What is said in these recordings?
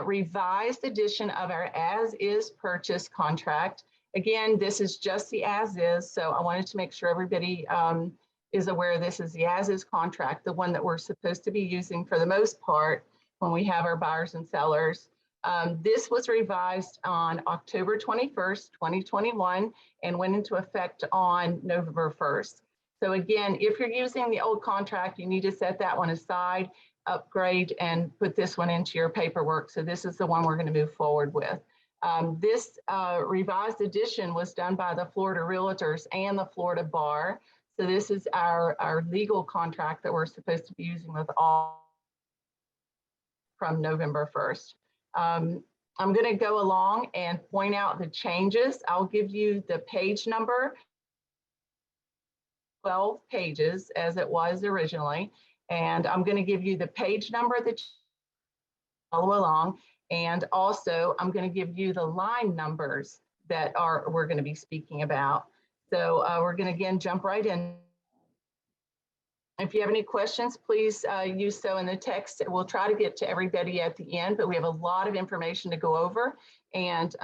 revised edition of our as-is purchase contract. Again, this is just the as-is, so I wanted to make sure everybody is aware this is the as-is contract, the one that we're supposed to be using for the most part when we have our buyers and sellers. This was revised on October 21st, 2021, and went into effect on November 1st. So again, if you're using the old contract, you need to set that one aside, upgrade, and put this one into your paperwork. So this is the one we're going to move forward with. This revised edition was done by the Florida Realtors and the Florida Bar. So this is our legal contract that we're supposed to be using with all from November 1st. I'm going to go along and point out the changes. I'll give you the page number, 12 pages as it was originally. And I'm going to give you the page number that you follow along. And also I'm going to give you the line numbers that we're going to be speaking about. So we're going to again jump right in. If you have any questions, please use so in the text. We'll try to get to everybody at the end, but we have a lot of information to go over. And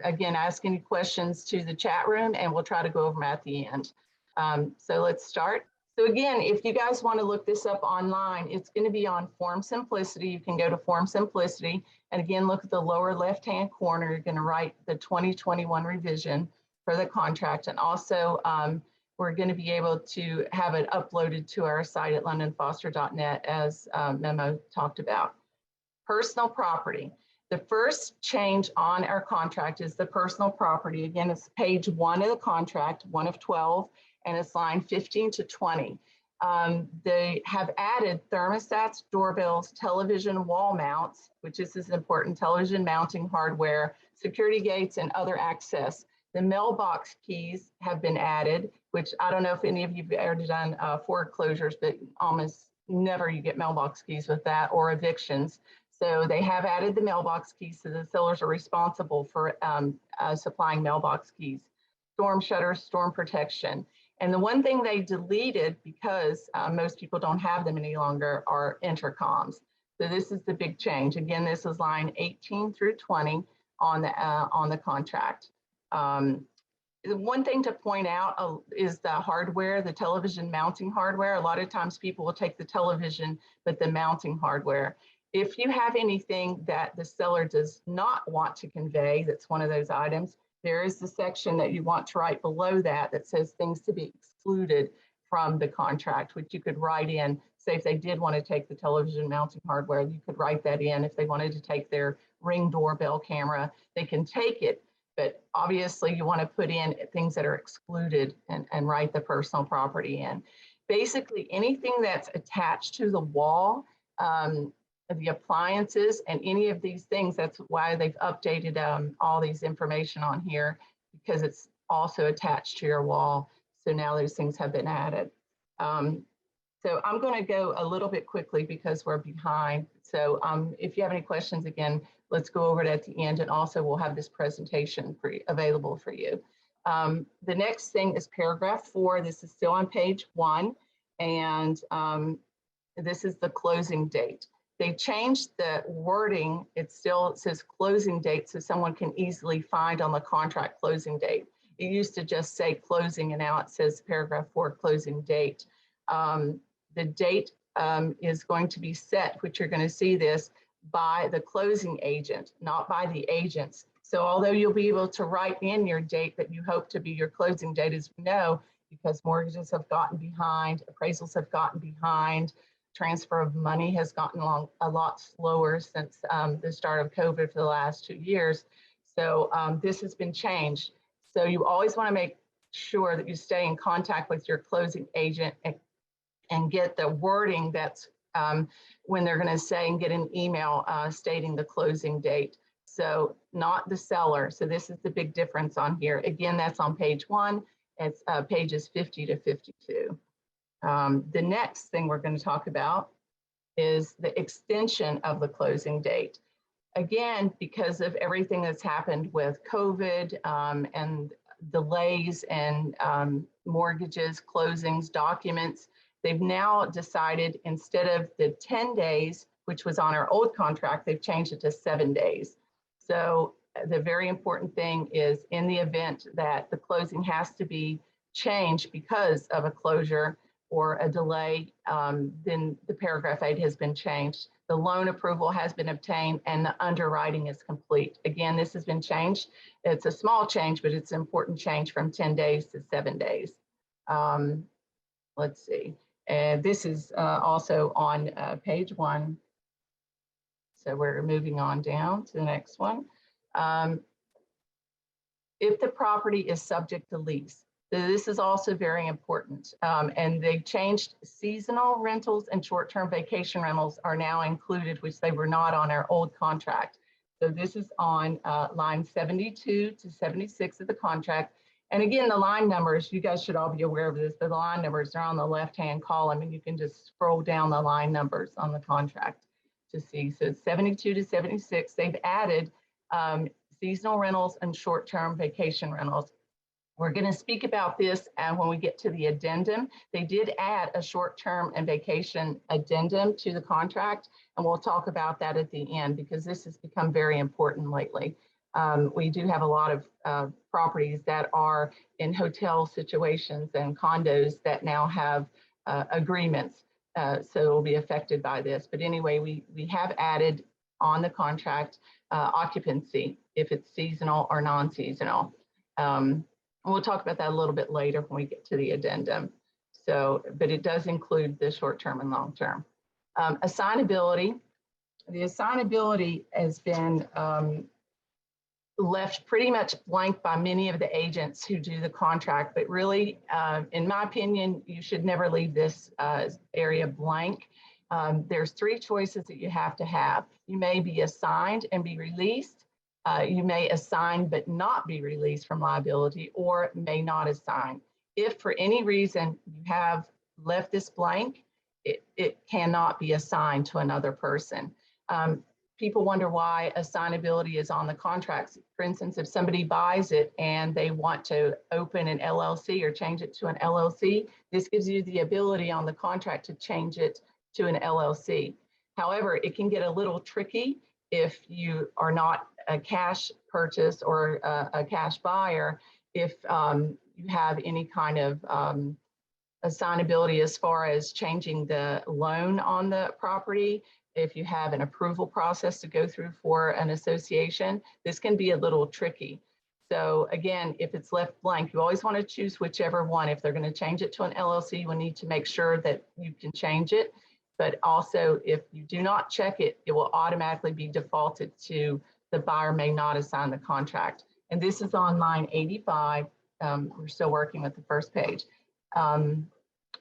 again, ask any questions to the chat room and we'll try to go over them at the end. So let's start. So again, if you guys want to look this up online, it's going to be on Form Simplicity. You can go to Form Simplicity and again, look at the lower left-hand corner. You're going to write the 2021 revision for the contract. And also we're going to be able to have it uploaded to our site at londonfoster.net as Memo talked about. Personal property. The first change on our contract is the personal property. Again, it's page 1 of the contract, 1 of 12. And it's line 15 to 20. They have added thermostats, doorbells, television wall mounts, which is important, television mounting hardware, security gates, and other access. The mailbox keys have been added, which I don't know if any of you have ever done foreclosures, but almost never you get mailbox keys with that or evictions. So they have added the mailbox keys, so the sellers are responsible for supplying mailbox keys. Storm shutters, storm protection. And the one thing they deleted, because most people don't have them any longer, are intercoms. So this is the big change. Again, this is line 18 through 20 on the contract. The one thing to point out is the hardware, the television mounting hardware. A lot of times people will take the television, but the mounting hardware. If you have anything that the seller does not want to convey, that's one of those items, there is the section that you want to write below that that says things to be excluded from the contract, which you could write in. Say if they did want to take the television mounting hardware, you could write that in. If they wanted to take their Ring doorbell camera, they can take it. But obviously you want to put in things that are excluded and write the personal property in. Basically anything that's attached to the wall, the appliances and any of these things, that's why they've updated all these information on here, because it's also attached to your wall. So now those things have been added. So I'm going to go a little bit quickly because we're behind. So if you have any questions, again, let's go over it at the end. And also we'll have this presentation available for you. The next thing is paragraph 4. This is still on page 1. And this is the closing date. They changed the wording. It still says closing date, so someone can easily find on the contract closing date. It used to just say closing, and now it says paragraph 4 closing date. The date is going to be set, which you're going to see this, by the closing agent, not by the agents. So although you'll be able to write in your date that you hope to be your closing date, as we know, because mortgages have gotten behind, appraisals have gotten behind, transfer of money has gotten along a lot slower since the start of COVID for the last 2 years. So this has been changed. So you always want to make sure that you stay in contact with your closing agent and get the wording that's when they're going to say, and get an email stating the closing date. So not the seller. So this is the big difference on here. Again, that's on page 1. It's pages 50 to 52. The next thing we're going to talk about is the extension of the closing date. Again, because of everything that's happened with COVID and delays and mortgages, closings, documents, they've now decided instead of the 10 days, which was on our old contract, they've changed it to 7 days. So the very important thing is, in the event that the closing has to be changed because of a closure or a delay, then the paragraph 8 has been changed. The loan approval has been obtained and the underwriting is complete. Again, this has been changed. It's a small change, but it's an important change from 10 days to 7 days. Let's see. And this is also on page 1. So we're moving on down to the next one. If the property is subject to lease, this is also very important. And they've changed seasonal rentals and short-term vacation rentals are now included, which they were not on our old contract. So this is on line 72 to 76 of the contract. And again, the line numbers, you guys should all be aware of this, but the line numbers are on the left-hand column, and you can just scroll down the line numbers on the contract to see. So it's 72 to 76. They've added seasonal rentals and short-term vacation rentals. We're going to speak about this and when we get to the addendum. They did add a short-term and vacation addendum to the contract, and we'll talk about that at the end because this has become very important lately. We do have a lot of properties that are in hotel situations and condos that now have agreements, so it will be affected by this. But anyway, we have added on the contract occupancy, if it's seasonal or non-seasonal. We'll talk about that a little bit later when we get to the addendum. So, but it does include the short-term and long-term. Assignability. The assignability has been left pretty much blank by many of the agents who do the contract, but really, in my opinion, you should never leave this area blank. There's 3 choices that you have to have. You may be assigned and be released. You may assign but not be released from liability, or may not assign. If for any reason you have left this blank, it cannot be assigned to another person. People wonder why assignability is on the contracts. For instance, if somebody buys it and they want to open an LLC or change it to an LLC, this gives you the ability on the contract to change it to an LLC. However, it can get a little tricky if you are not a cash purchase or a cash buyer, if you have any kind of assignability as far as changing the loan on the property. If you have an approval process to go through for an association, this can be a little tricky. So again, if it's left blank, you always want to choose whichever one. If they're going to change it to an LLC, you will need to make sure that you can change it. But also, if you do not check it, it will automatically be defaulted to the buyer may not assign the contract. And this is on line 85. We're still working with the first page.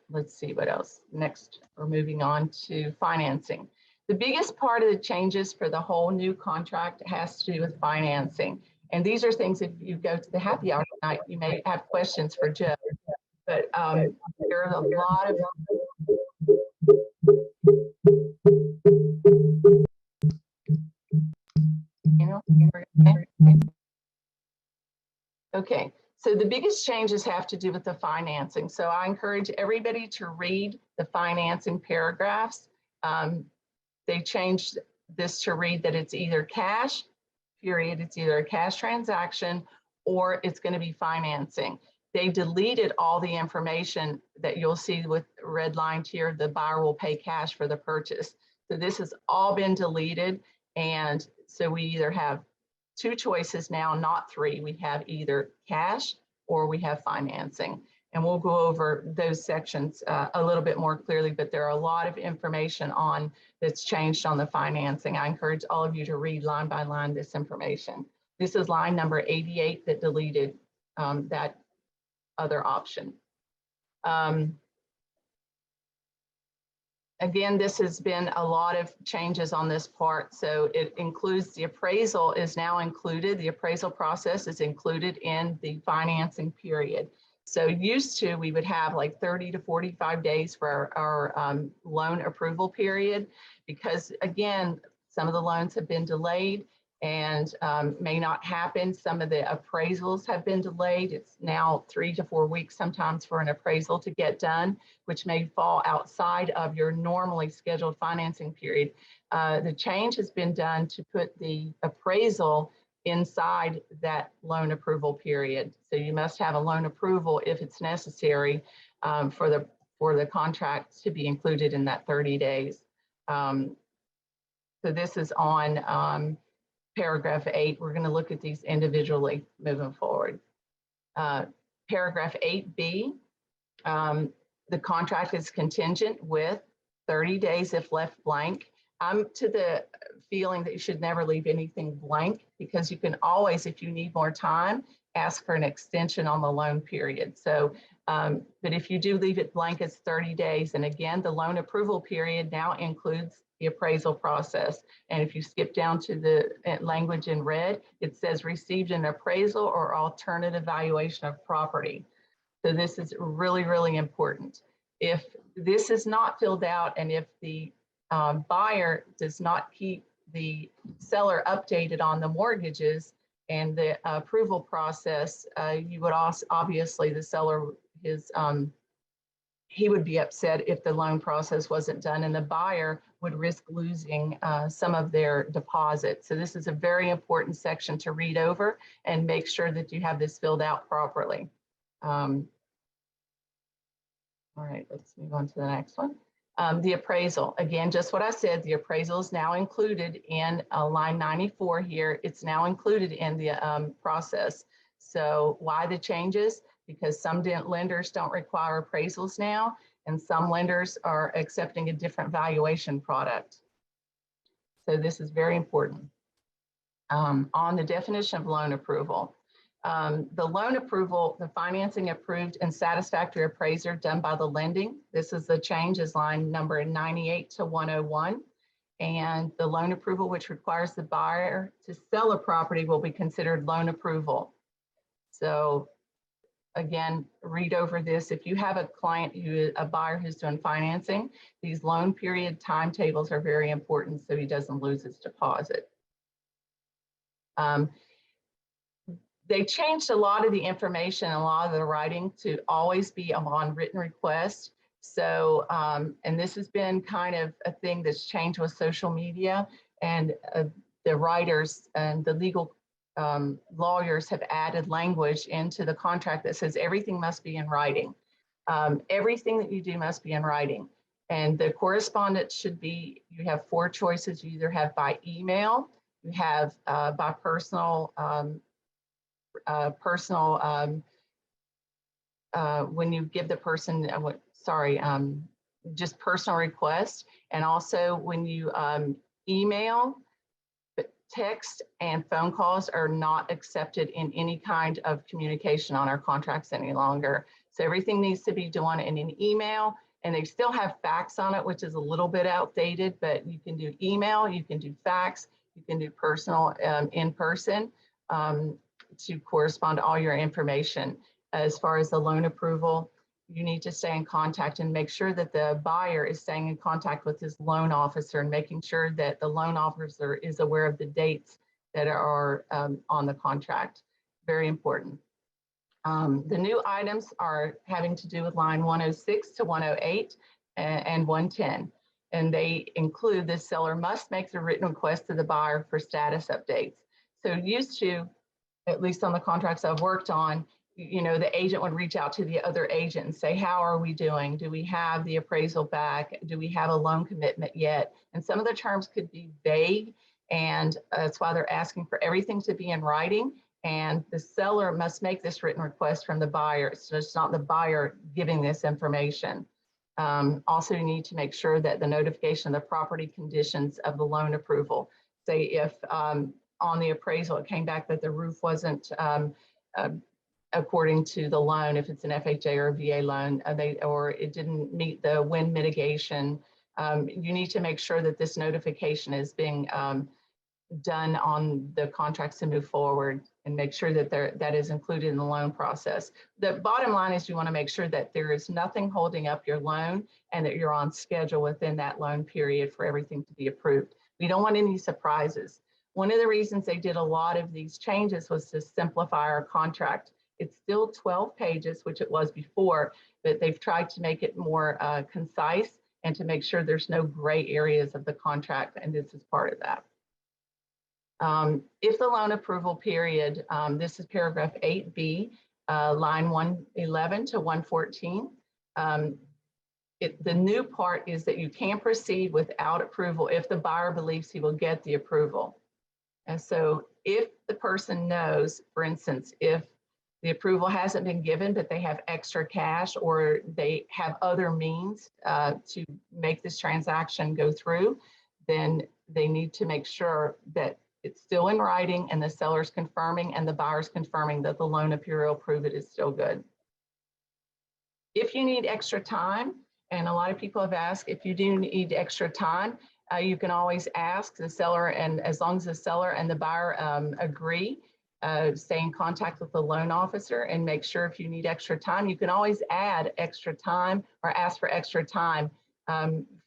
Let's see what else. Next, we're moving on to financing. The biggest part of the changes for the whole new contract has to do with financing. And these are things, if you go to the happy hour tonight, you may have questions for Joe. But there are a lot of okay, so the biggest changes have to do with the financing. So I encourage everybody to read the financing paragraphs. They changed this to read that it's either cash, period, it's either a cash transaction or it's going to be financing. They deleted all the information that you'll see with redlined here. The buyer will pay cash for the purchase. So this has all been deleted. And so we either have 2 choices now, not 3. We have either cash or we have financing. And we'll go over those sections a little bit more clearly, but there are a lot of information on that's changed on the financing. I encourage all of you to read line by line this information. This is line number 88 that deleted that other option. Again, this has been a lot of changes on this part. So it includes the appraisal is now included. The appraisal process is included in the financing period. So used to, we would have like 30 to 45 days for our loan approval period, because again, some of the loans have been delayed and may not happen. Some of the appraisals have been delayed. It's now 3 to 4 weeks sometimes for an appraisal to get done, which may fall outside of your normally scheduled financing period. The change has been done to put the appraisal inside that loan approval period. So you must have a loan approval if it's necessary for the contract to be included in that 30 days. So this is on paragraph 8. We're going to look at these individually moving forward. Paragraph 8B, the contract is contingent with 30 days if left blank. I'm to the feeling that you should never leave anything blank, because you can always, if you need more time, ask for an extension on the loan period. So, but if you do leave it blank, it's 30 days. And again, the loan approval period now includes the appraisal process. And if you skip down to the language in red, it says received an appraisal or alternative valuation of property. So this is really, really important. If this is not filled out, and if the buyer does not keep the seller updated on the mortgages and the approval process, you would also, obviously the seller, he would be upset if the loan process wasn't done, and the buyer would risk losing some of their deposit. So this is a very important section to read over and make sure that you have this filled out properly. All right, let's move on to the next one. The appraisal, again, just what I said, the appraisal is now included in line 94 here. It's now included in the process. So why the changes? Because some lenders don't require appraisals now, and some lenders are accepting a different valuation product. So this is very important. On the definition of loan approval, the loan approval, the financing approved and satisfactory appraiser done by the lending. This is the change, is line number 98 to 101. And the loan approval, which requires the buyer to sell a property, will be considered loan approval. So again, read over this. If you have a client a buyer who's doing financing, these loan period timetables are very important so he doesn't lose his deposit. They changed a lot of the information, a lot of the writing to always be on written request. So, and this has been kind of a thing that's changed with social media, and the writers and the legal lawyers have added language into the contract that says everything must be in writing. Everything that you do must be in writing. And the correspondence should be, you have 4 choices. You either have by email, you have by personal, when you give the person, just personal request. And also when you email, text and phone calls are not accepted in any kind of communication on our contracts any longer. So everything needs to be done in an email, and they still have fax on it, which is a little bit outdated, but you can do email, you can do fax, you can do personal in person to correspond to all your information. As far as the loan approval, you need to stay in contact and make sure that the buyer is staying in contact with his loan officer and making sure that the loan officer is aware of the dates that are on the contract. Very important. The new items are having to do with line 106 to 108 and 110. And they include the seller must make the written request to the buyer for status updates. So used to, at least on the contracts I've worked on, you know, the agent would reach out to the other agent and say, how are we doing? Do we have the appraisal back? Do we have a loan commitment yet? And some of the terms could be vague, and that's why they're asking for everything to be in writing. And the seller must make this written request from the buyer. So it's not the buyer giving this information. Also, you need to make sure that the notification of the property conditions of the loan approval. Say if on the appraisal, it came back that the roof wasn't according to the loan, if it's an FHA or a VA loan, or it didn't meet the wind mitigation, you need to make sure that this notification is being done on the contracts to move forward, and make sure that that is included in the loan process. The bottom line is you want to make sure that there is nothing holding up your loan and that you're on schedule within that loan period for everything to be approved. We don't want any surprises. One of the reasons they did a lot of these changes was to simplify our contract. It's still 12 pages, which it was before, but they've tried to make it more concise and to make sure there's no gray areas of the contract, and this is part of that. If the loan approval period, this is paragraph 8B, line 111 to 114. The new part is that you can't proceed without approval if the buyer believes he will get the approval. And so if the person knows, for instance, if the approval hasn't been given, but they have extra cash or they have other means to make this transaction go through, then they need to make sure that it's still in writing and the seller's confirming and the buyer's confirming that the loan appeal approve it is still good. If you need extra time, and a lot of people have asked, if you do need extra time, you can always ask the seller, and as long as the seller and the buyer agree, stay in contact with the loan officer and make sure if you need extra time, you can always add extra time or ask for extra time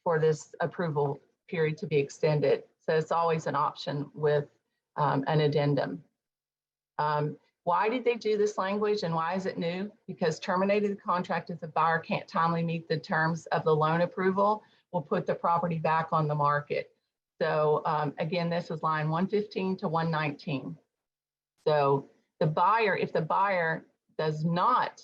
for this approval period to be extended. So it's always an option with an addendum. Why did they do this language and why is it new? Because terminating the contract if the buyer can't timely meet the terms of the loan approval will put the property back on the market. So again, this is line 115 to 119. So the buyer, if the buyer does not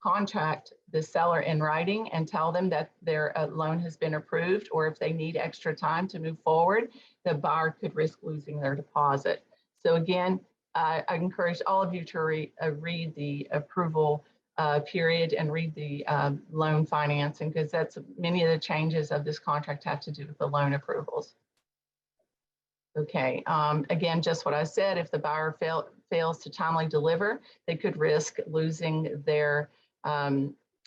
contact the seller in writing and tell them that their loan has been approved, or if they need extra time to move forward, the buyer could risk losing their deposit. So again, I encourage all of you to read the approval period and read the loan financing, because that's many of the changes of this contract have to do with the loan approvals. Okay, again, just what I said, if the buyer fails to timely deliver, they could risk losing their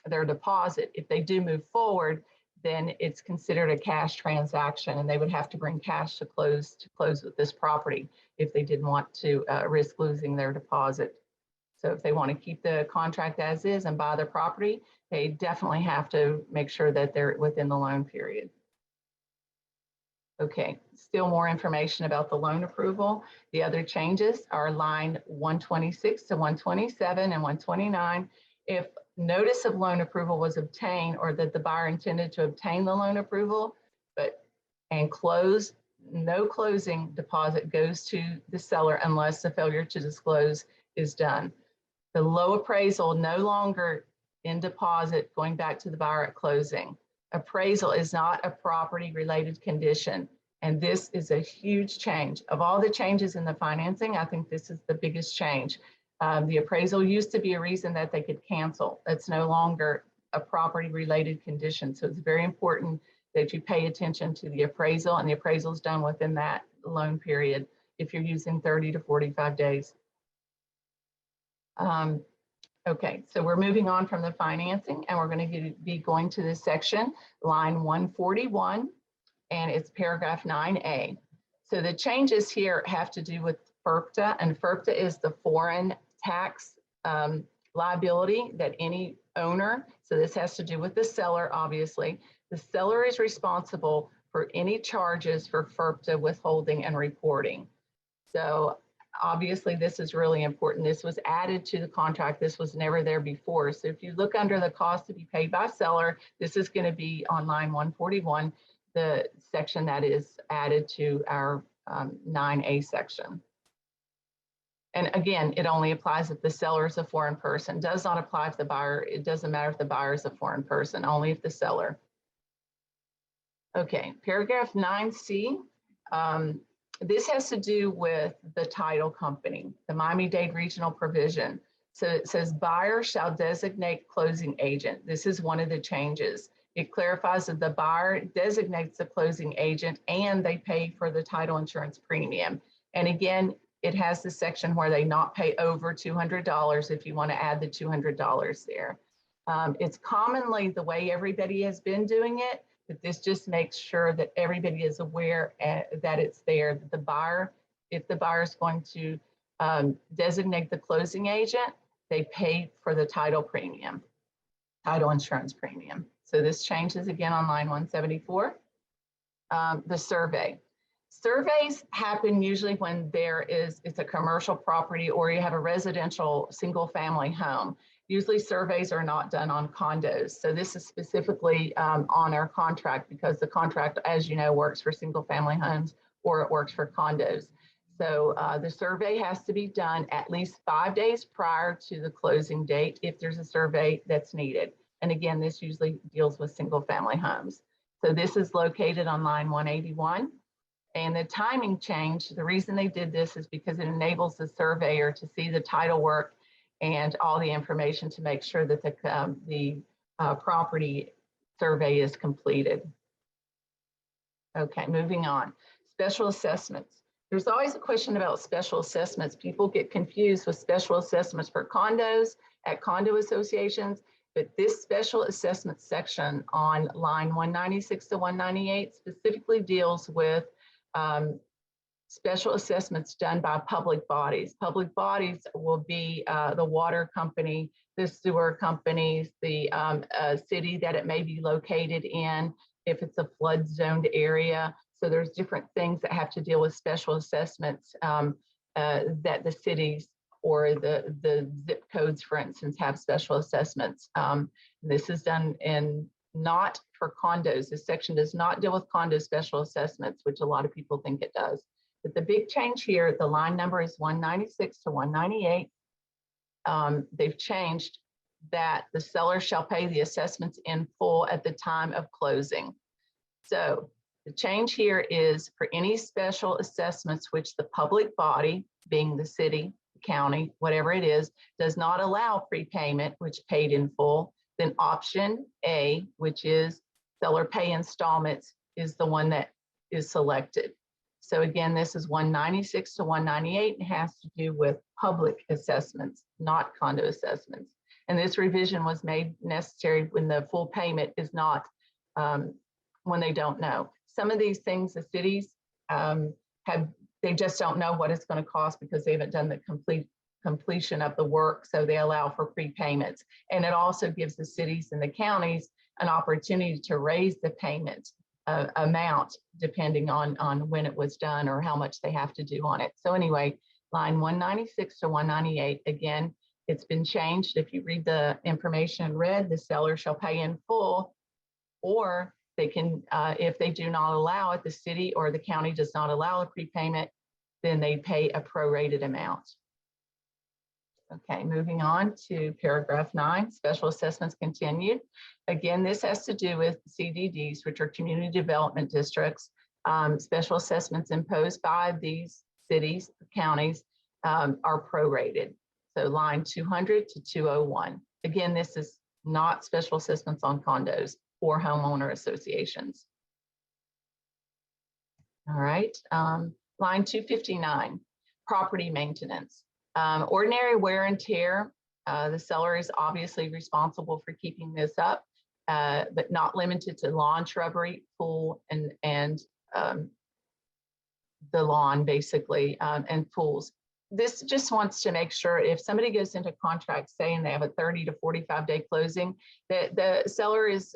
deposit. If they do move forward, then it's considered a cash transaction and they would have to bring cash to close with this property if they didn't want to risk losing their deposit. So if they want to keep the contract as is and buy the property, they definitely have to make sure that they're within the loan period. Okay, still more information about the loan approval. The other changes are line 126 to 127 and 129. If notice of loan approval was obtained or that the buyer intended to obtain the loan approval, and no closing deposit goes to the seller unless the failure to disclose is done. The low appraisal no longer in deposit going back to the buyer at closing. Appraisal is not a property related condition. And this is a huge change. Of all the changes in the financing, I think this is the biggest change. The appraisal used to be a reason that they could cancel. That's no longer a property related condition. So it's very important that you pay attention to the appraisal, and the appraisal is done within that loan period if you're using 30 to 45 days. Okay, so we're moving on from the financing and we're going to be going to this section, line 141, and it's paragraph 9A. So the changes here have to do with FIRPTA, and FIRPTA is the foreign tax liability that any owner, so this has to do with the seller, obviously. The seller is responsible for any charges for FIRPTA withholding and reporting. So obviously, this is really important. This was added to the contract. This was never there before. So if you look under the cost to be paid by seller, this is going to be on line 141, the section that is added to our 9A section. And again, it only applies if the seller is a foreign person. Does not apply if the buyer, it doesn't matter if the buyer is a foreign person, only if the seller. Okay, paragraph 9C. This has to do with the title company, the Miami-Dade regional provision. So it says buyer shall designate closing agent. This is one of the changes. It clarifies that the buyer designates the closing agent and they pay for the title insurance premium. And again, it has the section where they not pay over $200 if you want to add the $200 there. It's commonly the way everybody has been doing it, but this just makes sure that everybody is aware that it's there. That the buyer, if the buyer is going to designate the closing agent, they pay for the title premium, title insurance premium. So this changes again on line 174. The survey. Surveys happen usually when it's a commercial property or you have a residential single family home. Usually surveys are not done on condos. So this is specifically on our contract because the contract, as you know, works for single family homes or it works for condos. So the survey has to be done at least 5 days prior to the closing date if there's a survey that's needed. And again, this usually deals with single family homes. So this is located on line 181. And the timing change, the reason they did this is because it enables the surveyor to see the title work and all the information to make sure that the property survey is completed. Okay, moving on. Special assessments. There's always a question about special assessments. People get confused with special assessments for condos at condo associations, but this special assessment section on line 196 to 198 specifically deals with special assessments done by public bodies. Public bodies will be the water company, the sewer companies, the city that it may be located in, if it's a flood zoned area. So there's different things that have to deal with special assessments that the cities or the zip codes, for instance, have special assessments. This is done in not for condos. This section does not deal with condo special assessments, which a lot of people think it does. But the big change here, the line number is 196 to 198. They've changed that the seller shall pay the assessments in full at the time of closing. So the change here is for any special assessments which the public body, being the city, the county, whatever it is, does not allow prepayment, which paid in full, then option A, which is seller pay installments, is the one that is selected. So again, this is 196 to 198 and has to do with public assessments, not condo assessments. And this revision was made necessary when the full payment is not, when they don't know. Some of these things the cities they just don't know what it's going to cost because they haven't done the completion of the work, so they allow for prepayments. And it also gives the cities and the counties an opportunity to raise the payment amount depending on when it was done or how much they have to do on it. So anyway, line 196 to 198, again, it's been changed. If you read the information in red, the seller shall pay in full, or they can, if they do not allow it, the city or the county does not allow a prepayment, then they pay a prorated amount. Okay, moving on to paragraph 9, special assessments continued. Again, this has to do with CDDs, which are community development districts. Special assessments imposed by these cities, counties, are prorated. So line 200 to 201. Again, this is not special assessments on condos or homeowner associations. All right, line 259, property maintenance. Ordinary wear and tear, the seller is obviously responsible for keeping this up, but not limited to lawn, shrubbery, pool, and the lawn basically, and pools. This just wants to make sure if somebody goes into contract saying they have a 30 to 45 day closing, that the seller is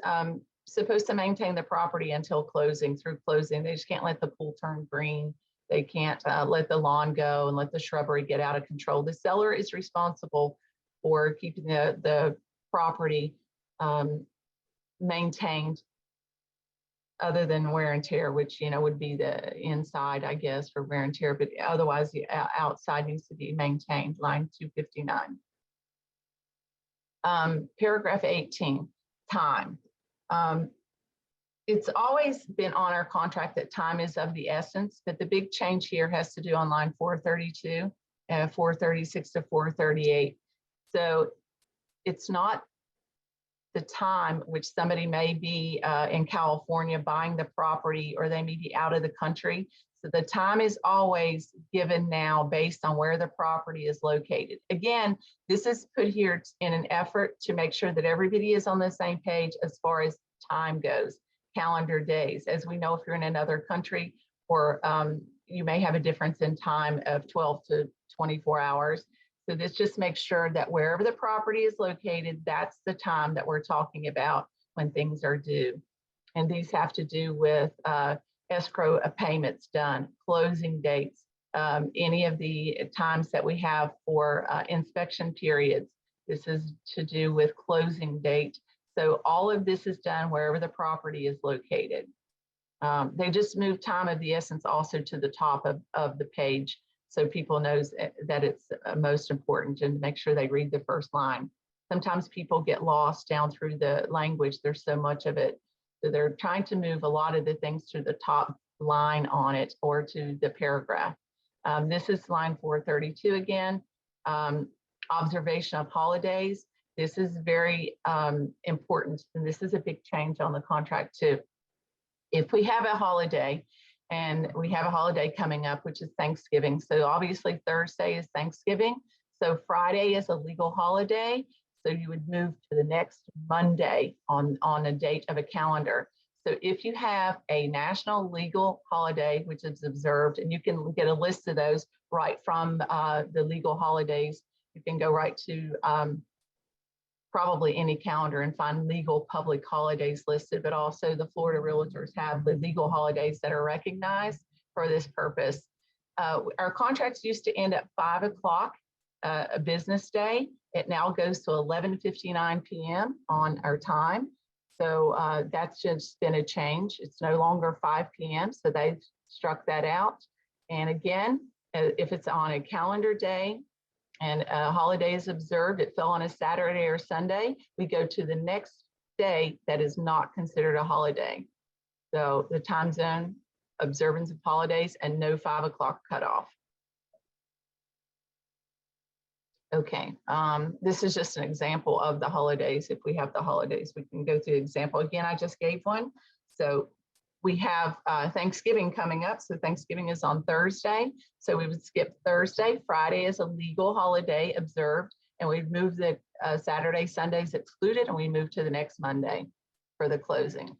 supposed to maintain the property until closing, through closing. They just can't let the pool turn green. They can't let the lawn go and let the shrubbery get out of control. The seller is responsible for keeping the property maintained, other than wear and tear, which, you know, would be the inside, I guess, for wear and tear, but otherwise the outside needs to be maintained, line 259. Paragraph 18, time. It's always been on our contract that time is of the essence, but the big change here has to do on line 432, 436 to 438. So it's not the time which somebody may be in California buying the property, or they may be out of the country. So the time is always given now based on where the property is located. Again, this is put here in an effort to make sure that everybody is on the same page as far as time goes, calendar days. As we know, if you're in another country, or you may have a difference in time of 12 to 24 hours. So this just makes sure that wherever the property is located, that's the time that we're talking about when things are due. And these have to do with escrow payments done, closing dates, any of the times that we have for inspection periods. This is to do with closing date. So all of this is done wherever the property is located. They just moved time of the essence also to the top of the page, so people knows that it's most important, and make sure they read the first line. Sometimes people get lost down through the language. There's so much of it. So they're trying to move a lot of the things to the top line on it or to the paragraph. This is line 432 again. Observation of holidays. This is very important, and this is a big change on the contract too. If we have a holiday, and we have a holiday coming up, which is Thanksgiving. So obviously Thursday is Thanksgiving. So Friday is a legal holiday. So you would move to the next Monday on a date of a calendar. So if you have a national legal holiday, which is observed, and you can get a list of those right from the legal holidays, you can go right to probably any calendar and find legal public holidays listed, but also the Florida Realtors have the legal holidays that are recognized for this purpose. Our contracts used to end at 5 o'clock a business day. It now goes to 11:59 p.m. on our time. So that's just been a change. It's no longer 5 p.m. So they've struck that out. And again, if it's on a calendar day, and a holiday is observed, it fell on a Saturday or Sunday, we go to the next day that is not considered a holiday. So the time zone, observance of holidays, and no 5 o'clock cutoff. Okay, this is just an example of the holidays. If we have the holidays, we can go through the example. Again, I just gave one. So we have Thanksgiving coming up. So Thanksgiving is on Thursday. So we would skip Thursday. Friday is a legal holiday observed, and we'd move the Saturday, Sundays excluded, and we move to the next Monday for the closing.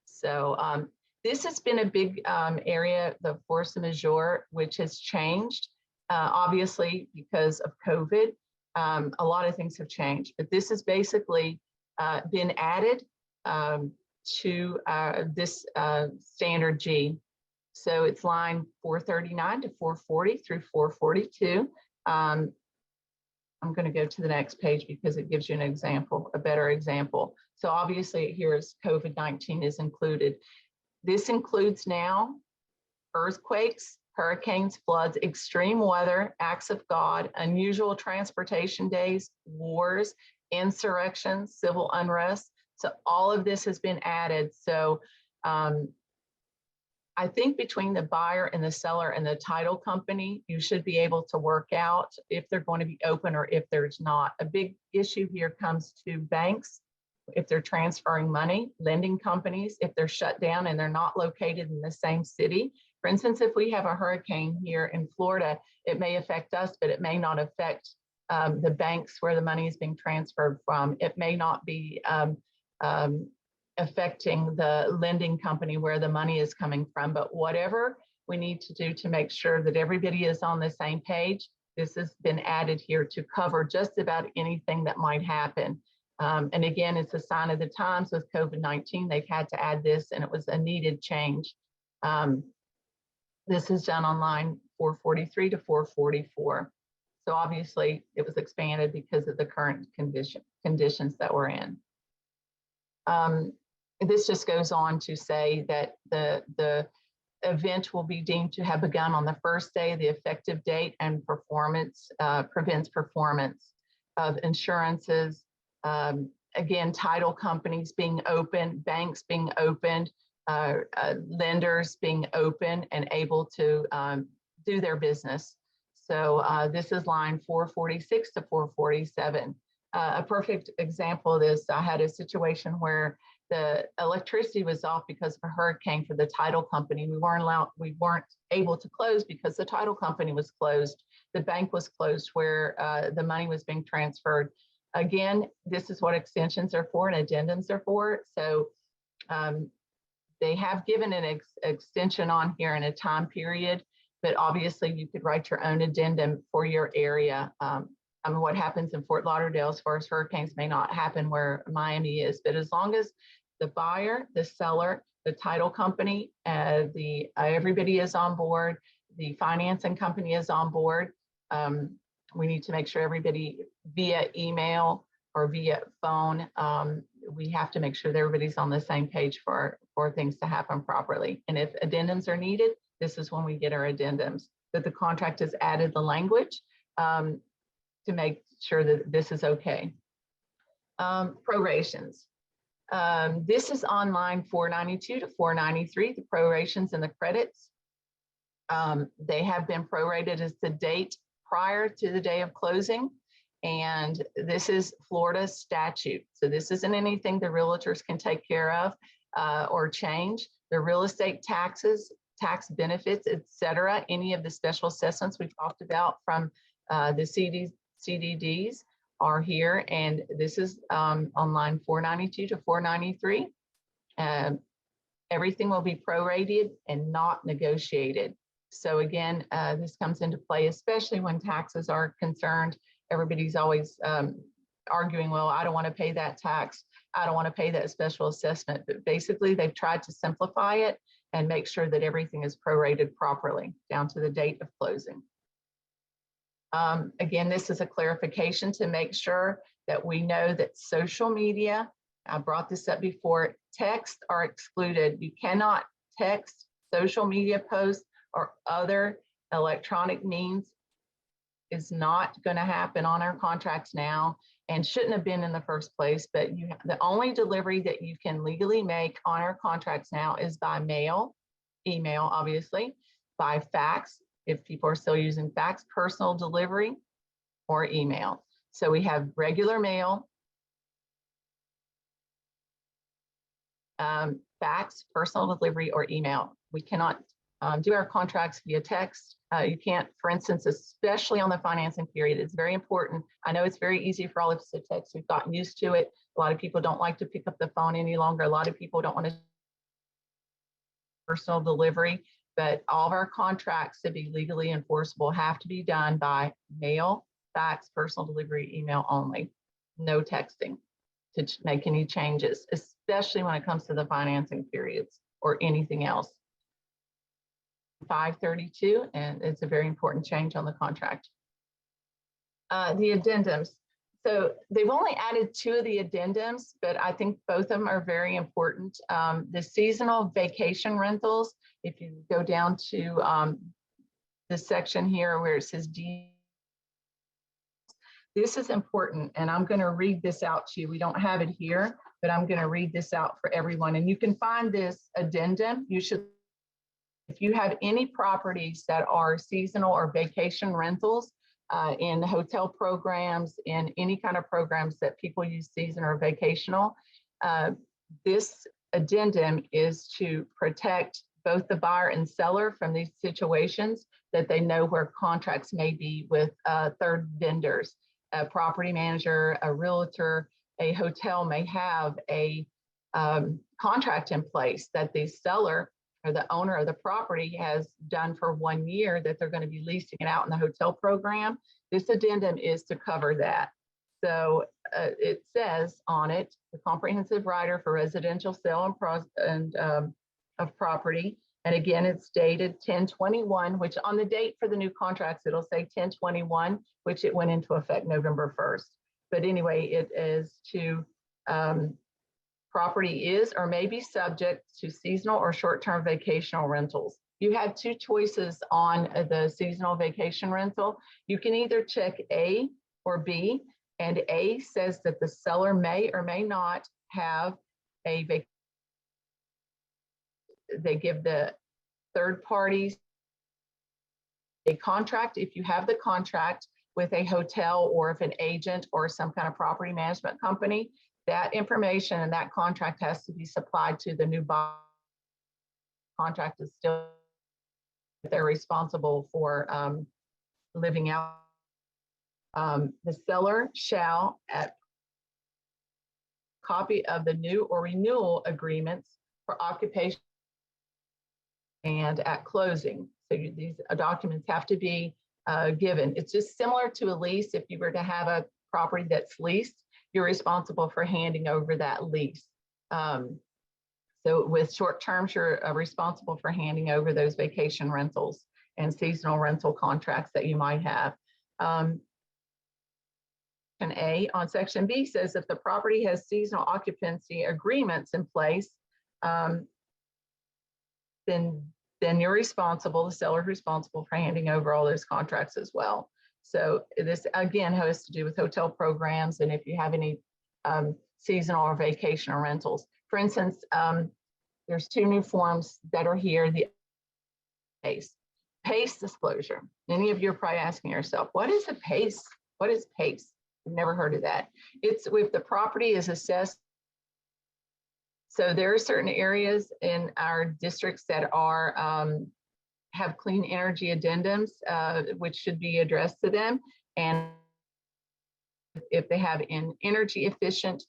So this has been a big area, the force majeure, which has changed, obviously because of COVID. A lot of things have changed, but this has basically been added to this standard G. So it's line 439 to 440 through 442. I'm going to go to the next page because it gives you an example, a better example. So obviously here is COVID-19 is included. This includes now earthquakes, hurricanes, floods, extreme weather, acts of God, unusual transportation days, wars, insurrections, civil unrest. So all of this has been added. So I think between the buyer and the seller and the title company, you should be able to work out if they're going to be open or if there's not. A big issue here comes to banks, if they're transferring money, lending companies, if they're shut down and they're not located in the same city. For instance, if we have a hurricane here in Florida, it may affect us, but it may not affect the banks where the money is being transferred from. It may not be affecting the lending company where the money is coming from, but whatever we need to do to make sure that everybody is on the same page, this has been added here to cover just about anything that might happen. And again, it's a sign of the times with COVID-19. They've had to add this, and it was a needed change. This is done on line 443 to 444. So obviously it was expanded because of the current conditions that we're in. This just goes on to say that the event will be deemed to have begun on the first day of the effective date, and performance prevents performance of insurances. Again, title companies being open, banks being opened, lenders being open and able to do their business. So this is line 446 to 447. A perfect example of this, I had a situation where the electricity was off because of a hurricane for the title company. We weren't able to close because the title company was closed. The bank was closed where the money was being transferred. Again, this is what extensions are for and addendums are for. So they have given an extension on here in a time period, but obviously you could write your own addendum for your area. I mean, what happens in Fort Lauderdale as far as hurricanes may not happen where Miami is, but as long as the buyer, the seller, the title company, everybody is on board. The financing company is on board. We need to make sure everybody via email or via phone, we have to make sure that everybody's on the same page for things to happen properly. And if addendums are needed, this is when we get our addendums, that the contract has added the language to make sure that this is okay. Prorations. This is on line 492 to 493, the prorations and the credits. They have been prorated as the date prior to the day of closing. And this is Florida statute. So this isn't anything the realtors can take care of or change. The real estate taxes, tax benefits, etc. Any of the special assessments we talked about from the CDDs are here. And this is on line 492 to 493. Everything will be prorated and not negotiated. So again, this comes into play, especially when taxes are concerned. Everybody's always arguing, well, I don't want to pay that tax. I don't want to pay that special assessment. But basically, they've tried to simplify it and make sure that everything is prorated properly down to the date of closing. Again, this is a clarification to make sure that we know that social media, I brought this up before, texts are excluded. You cannot text, social media posts, or other electronic means is not going to happen on our contracts now and shouldn't have been in the first place. But the only delivery that you can legally make on our contracts now is by mail, email, obviously, by fax, if people are still using fax, personal delivery, or email. So we have regular mail, fax, personal delivery, or email. We cannot do our contracts via text. You can't, for instance, especially on the financing period, it's very important. I know it's very easy for all of us to text. We've gotten used to it. A lot of people don't like to pick up the phone any longer. A lot of people don't want to personal delivery, but all of our contracts to be legally enforceable have to be done by mail, fax, personal delivery, email only. No texting to make any changes, especially when it comes to the financing periods or anything else. 532, and it's a very important change on the contract. The addendums. So they've only added 2 of the addendums, but I think both of them are very important. The seasonal vacation rentals, if you go down to the section here where it says D, this is important, and I'm going to read this out to you. We don't have it here, but I'm going to read this out for everyone. And you can find this addendum. You should, if you have any properties that are seasonal or vacation rentals in hotel programs, in any kind of programs that people use season or vacational, this addendum is to protect both the buyer and seller from these situations that they know where contracts may be with third vendors. A property manager, a realtor, a hotel may have a contract in place that the seller or the owner of the property has done for 1 year that they're going to be leasing it out in the hotel program. This addendum is to cover that. So it says on it, the comprehensive rider for residential sale of property. And again, it's dated 10/21, which on the date for the new contracts, it'll say 10/21, which it went into effect November 1st. But anyway, it is to property is or may be subject to seasonal or short-term vacational rentals. You have 2 choices on the seasonal vacation rental. You can either check A or B, and A says that the seller may or may not have a vacation. They give the third parties a contract. If you have the contract with a hotel or if an agent or some kind of property management company, that information and that contract has to be supplied to the new buyer. Contract is still, they're responsible for living out. The seller shall at copy of the new or renewal agreements for occupation and at closing. So these documents have to be given. It's just similar to a lease. If you were to have a property that's leased, you're responsible for handing over that lease. So So with short terms, you're responsible for handing over those vacation rentals and seasonal rental contracts that you might have. And A on section B says if the property has seasonal occupancy agreements in place, then you're responsible, the seller's responsible for handing over all those contracts as well. So this again has to do with hotel programs and if you have any seasonal or vacation or rentals. For instance, there's two new forms that are here, the PACE disclosure. Many of you are probably asking yourself, what is a PACE? What is PACE? I've never heard of that. It's if the property is assessed. So there are certain areas in our districts that are have clean energy addendums, which should be addressed to them. And if they have an energy efficient,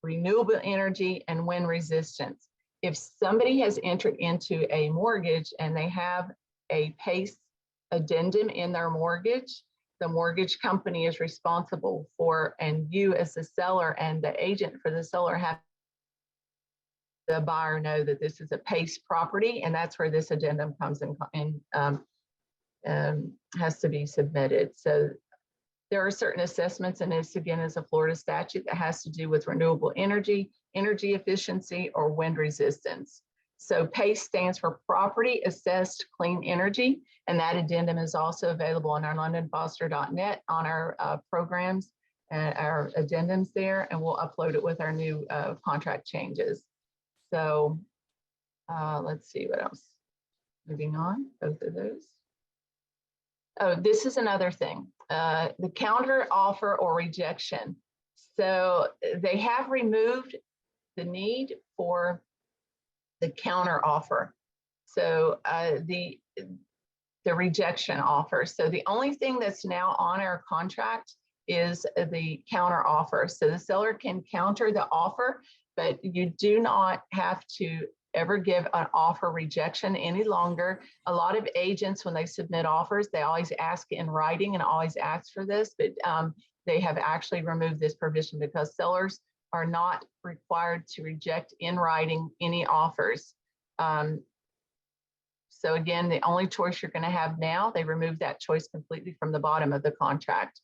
renewable energy, and wind resistance. If somebody has entered into a mortgage and they have a PACE addendum in their mortgage, the mortgage company is responsible for, and you as the seller and the agent for the seller have the buyer know that this is a PACE property, and that's where this addendum comes in and has to be submitted. So there are certain assessments, and this again is a Florida statute that has to do with renewable energy, energy efficiency, or wind resistance. So PACE stands for Property Assessed Clean Energy, and that addendum is also available on our londonfoster.net on our programs and our addendums there, and we'll upload it with our new contract changes. So let's see what else. Moving on, both of those. Oh, this is another thing, the counter offer or rejection. So they have removed the need for the counter offer. So the rejection offer. So the only thing that's now on our contract is the counter offer. So the seller can counter the offer, but you do not have to ever give an offer rejection any longer. A lot of agents, when they submit offers, they always ask in writing and always ask for this, but they have actually removed this provision because sellers are not required to reject in writing any offers. So again, the only choice you're going to have now, they removed that choice completely from the bottom of the contract.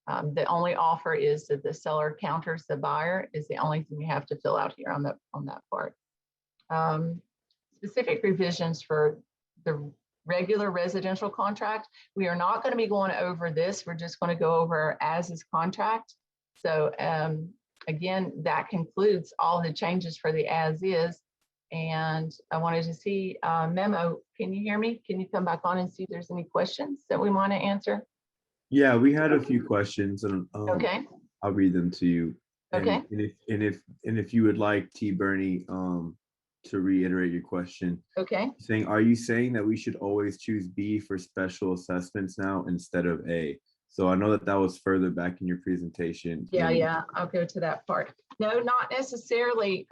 The only offer is that the seller counters the buyer is the only thing you have to fill out here on that part. Specific revisions for the regular residential contract. We are not going to be going over this. We're just going to go over as is contract. So again, that concludes all the changes for the as is. And I wanted to see Memo. Can you hear me? Can you come back on and see if there's any questions that we want to answer? Yeah, we had a few questions, and okay, I'll read them to you. And, okay. And if you would like T. Bernie to reiterate your question. Okay. Are you saying that we should always choose B for special assessments now instead of A? So I know that was further back in your presentation. Yeah, I'll go to that part. No, not necessarily.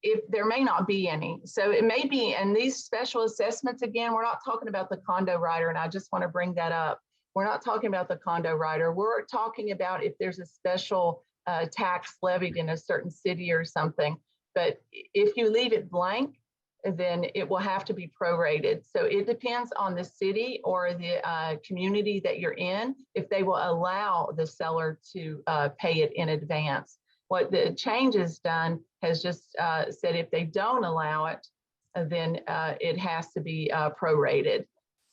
If there may not be any. So it may be, and these special assessments, again, we're not talking about the condo rider, and I just want to bring that up. We're not talking about the condo rider. We're talking about if there's a special tax levied in a certain city or something. But if you leave it blank, then it will have to be prorated. So it depends on the city or the community that you're in, if they will allow the seller to pay it in advance. What the change has done has just said if they don't allow it, then it has to be prorated.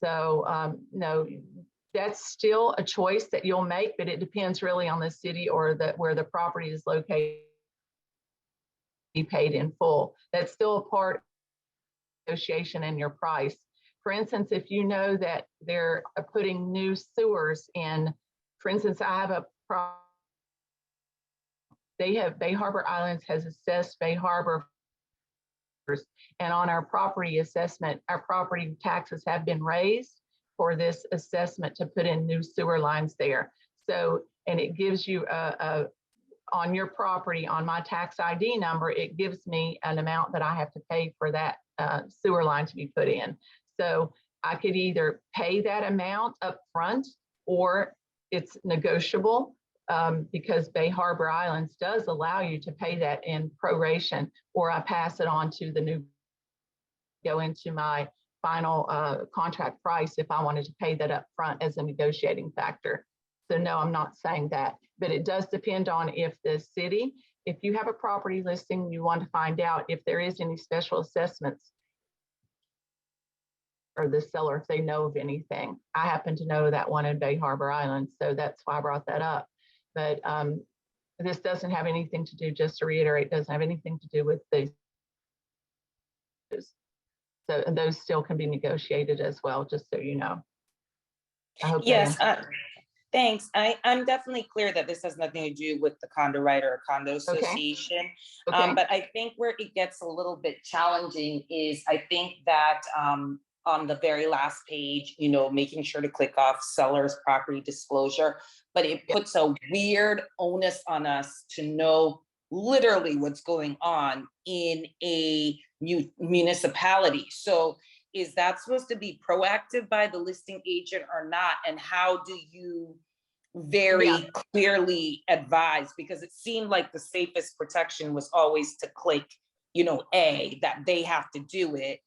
So no, that's still a choice that you'll make, but it depends really on the city or where the property is located. Be paid in full. That's still a part of the negotiation in your price. For instance, if you know that they're putting new sewers in, for instance, I have a property. Bay Harbor Islands has assessed Bay Harbor, and on our property assessment, our property taxes have been raised for this assessment to put in new sewer lines there. So, and it gives you on your property, on my tax ID number, it gives me an amount that I have to pay for that sewer line to be put in. So I could either pay that amount up front, or it's negotiable. because Bay Harbor Islands does allow you to pay that in proration, or I pass it on to the new, go into my final contract price if I wanted to pay that up front as a negotiating factor. So no, I'm not saying that, but it does depend on if the city, if you have a property listing, you want to find out if there is any special assessments, or the seller, if they know of anything. I happen to know that one in Bay Harbor Island, so that's why I brought that up. But this doesn't have anything to do, just to reiterate, doesn't have anything to do with these. So, and those still can be negotiated as well, just so you know. I hope Yes, thanks. I'm definitely clear that this has nothing to do with the condo right or condo association. Okay. But I think where it gets a little bit challenging is I think that on the very last page, you know, making sure to click off seller's property disclosure, but it puts a weird onus on us to know literally what's going on in a municipality. So is that supposed to be proactive by the listing agent or not? And how do you very clearly advise? Because it seemed like the safest protection was always to click, you know, that they have to do it,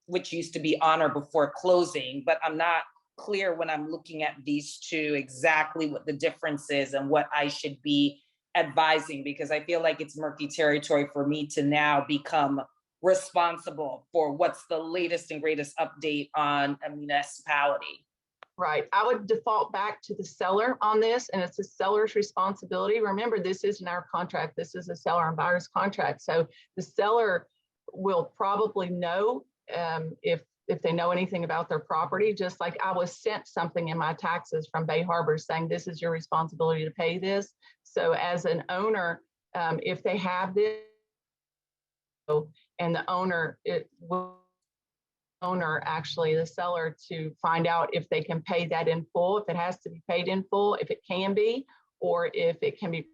which used to be on or before closing. But I'm not clear when I'm looking at these two exactly what the difference is and what I should be advising, because I feel like it's murky territory for me to now become responsible for what's the latest and greatest update on a municipality. Right. I would default back to the seller on this, and it's the seller's responsibility. Remember, this isn't our contract. This is a seller and buyer's contract. So the seller will probably know if they know anything about their property. Just like I was sent something in my taxes from Bay Harbor saying this is your responsibility to pay this. So as an owner, if they have this, and the owner, actually the seller, to find out if they can pay that in full, if it has to be paid in full, if it can be, or if it can be,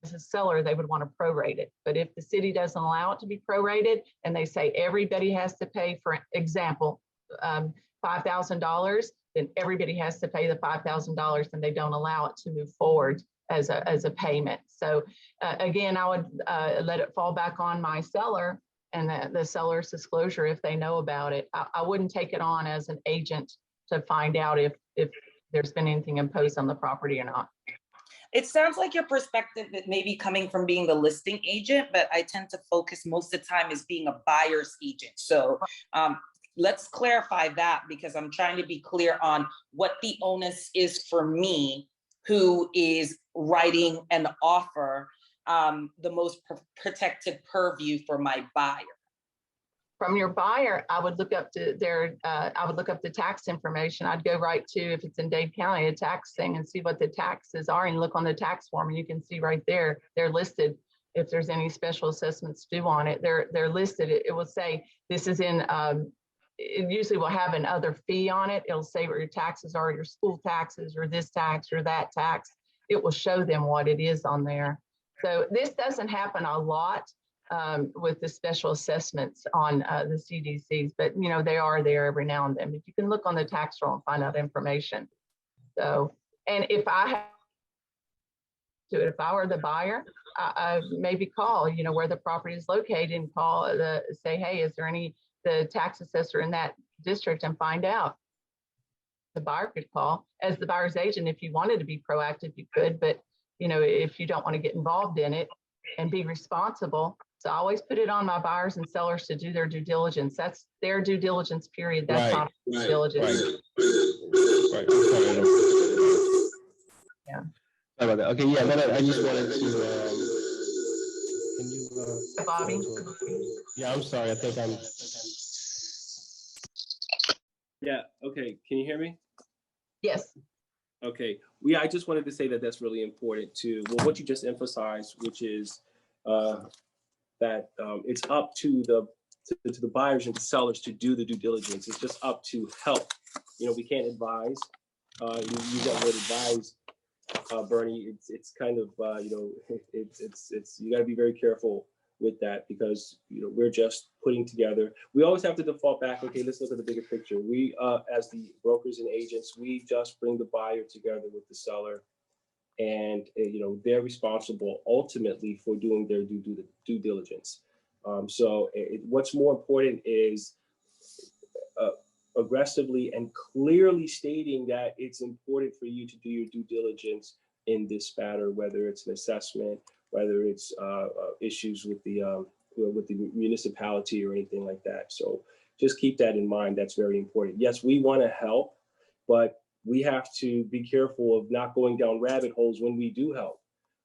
as a seller, they would want to prorate it. But if the city doesn't allow it to be prorated and they say everybody has to pay, for example, $5,000, then everybody has to pay the $5,000 and they don't allow it to move forward as a payment. So again, I would let it fall back on my seller and the seller's disclosure if they know about it. I wouldn't take it on as an agent to find out if there's been anything imposed on the property or not. It sounds like your perspective that maybe coming from being the listing agent, but I tend to focus most of the time as being a buyer's agent. So let's clarify that, because I'm trying to be clear on what the onus is for me, who is writing an offer, the most protected purview for my buyer. From your buyer, I would look up to I would look up the tax information. I'd go right to, if it's in Dade County, a tax thing, and see what the taxes are, and look on the tax form, and you can see right there, they're listed. If there's any special assessments due on it, they're listed. It will say this is in, it usually will have another fee on it. It'll say what your taxes are, your school taxes, or this tax or that tax. It will show them what it is on there. So this doesn't happen a lot with the special assessments on the CDCs, but you know, they are there every now and then. But you can look on the tax roll and find out information. So, and if I were the buyer, I maybe call, you know, where the property is located, and call say, hey, is there the tax assessor in that district, and find out. The buyer could call as the buyer's agent. If you wanted to be proactive, you could, but you know, if you don't want to get involved in it and be responsible. So I always put it on my buyers and sellers to do their due diligence. That's their due diligence, period. That's not due diligence. Right. Yeah. Sorry about that. Okay, yeah, but I just wanted to, can you, Bobby? Yeah, I'm sorry, I think I'm. Yeah, okay, can you hear me? Yes. Okay, I just wanted to say that that's really important to, well, what you just emphasized, which is that it's up to the buyers and the sellers to do the due diligence. It's just up to help. You know, we can't advise. You use that word advise, Bernie. It's kind of, you know, it's you got to be very careful with that, because we're just putting together. We always have to default back. Okay, let's look at the bigger picture. We, as the brokers and agents, we just bring the buyer together with the seller, and they're responsible ultimately for doing their due diligence. So what's more important is aggressively and clearly stating that it's important for you to do your due diligence in this matter, whether it's an assessment, whether it's issues with the municipality or anything like that. So just keep that in mind. That's very important. Yes, we want to help, but we have to be careful of not going down rabbit holes when we do help,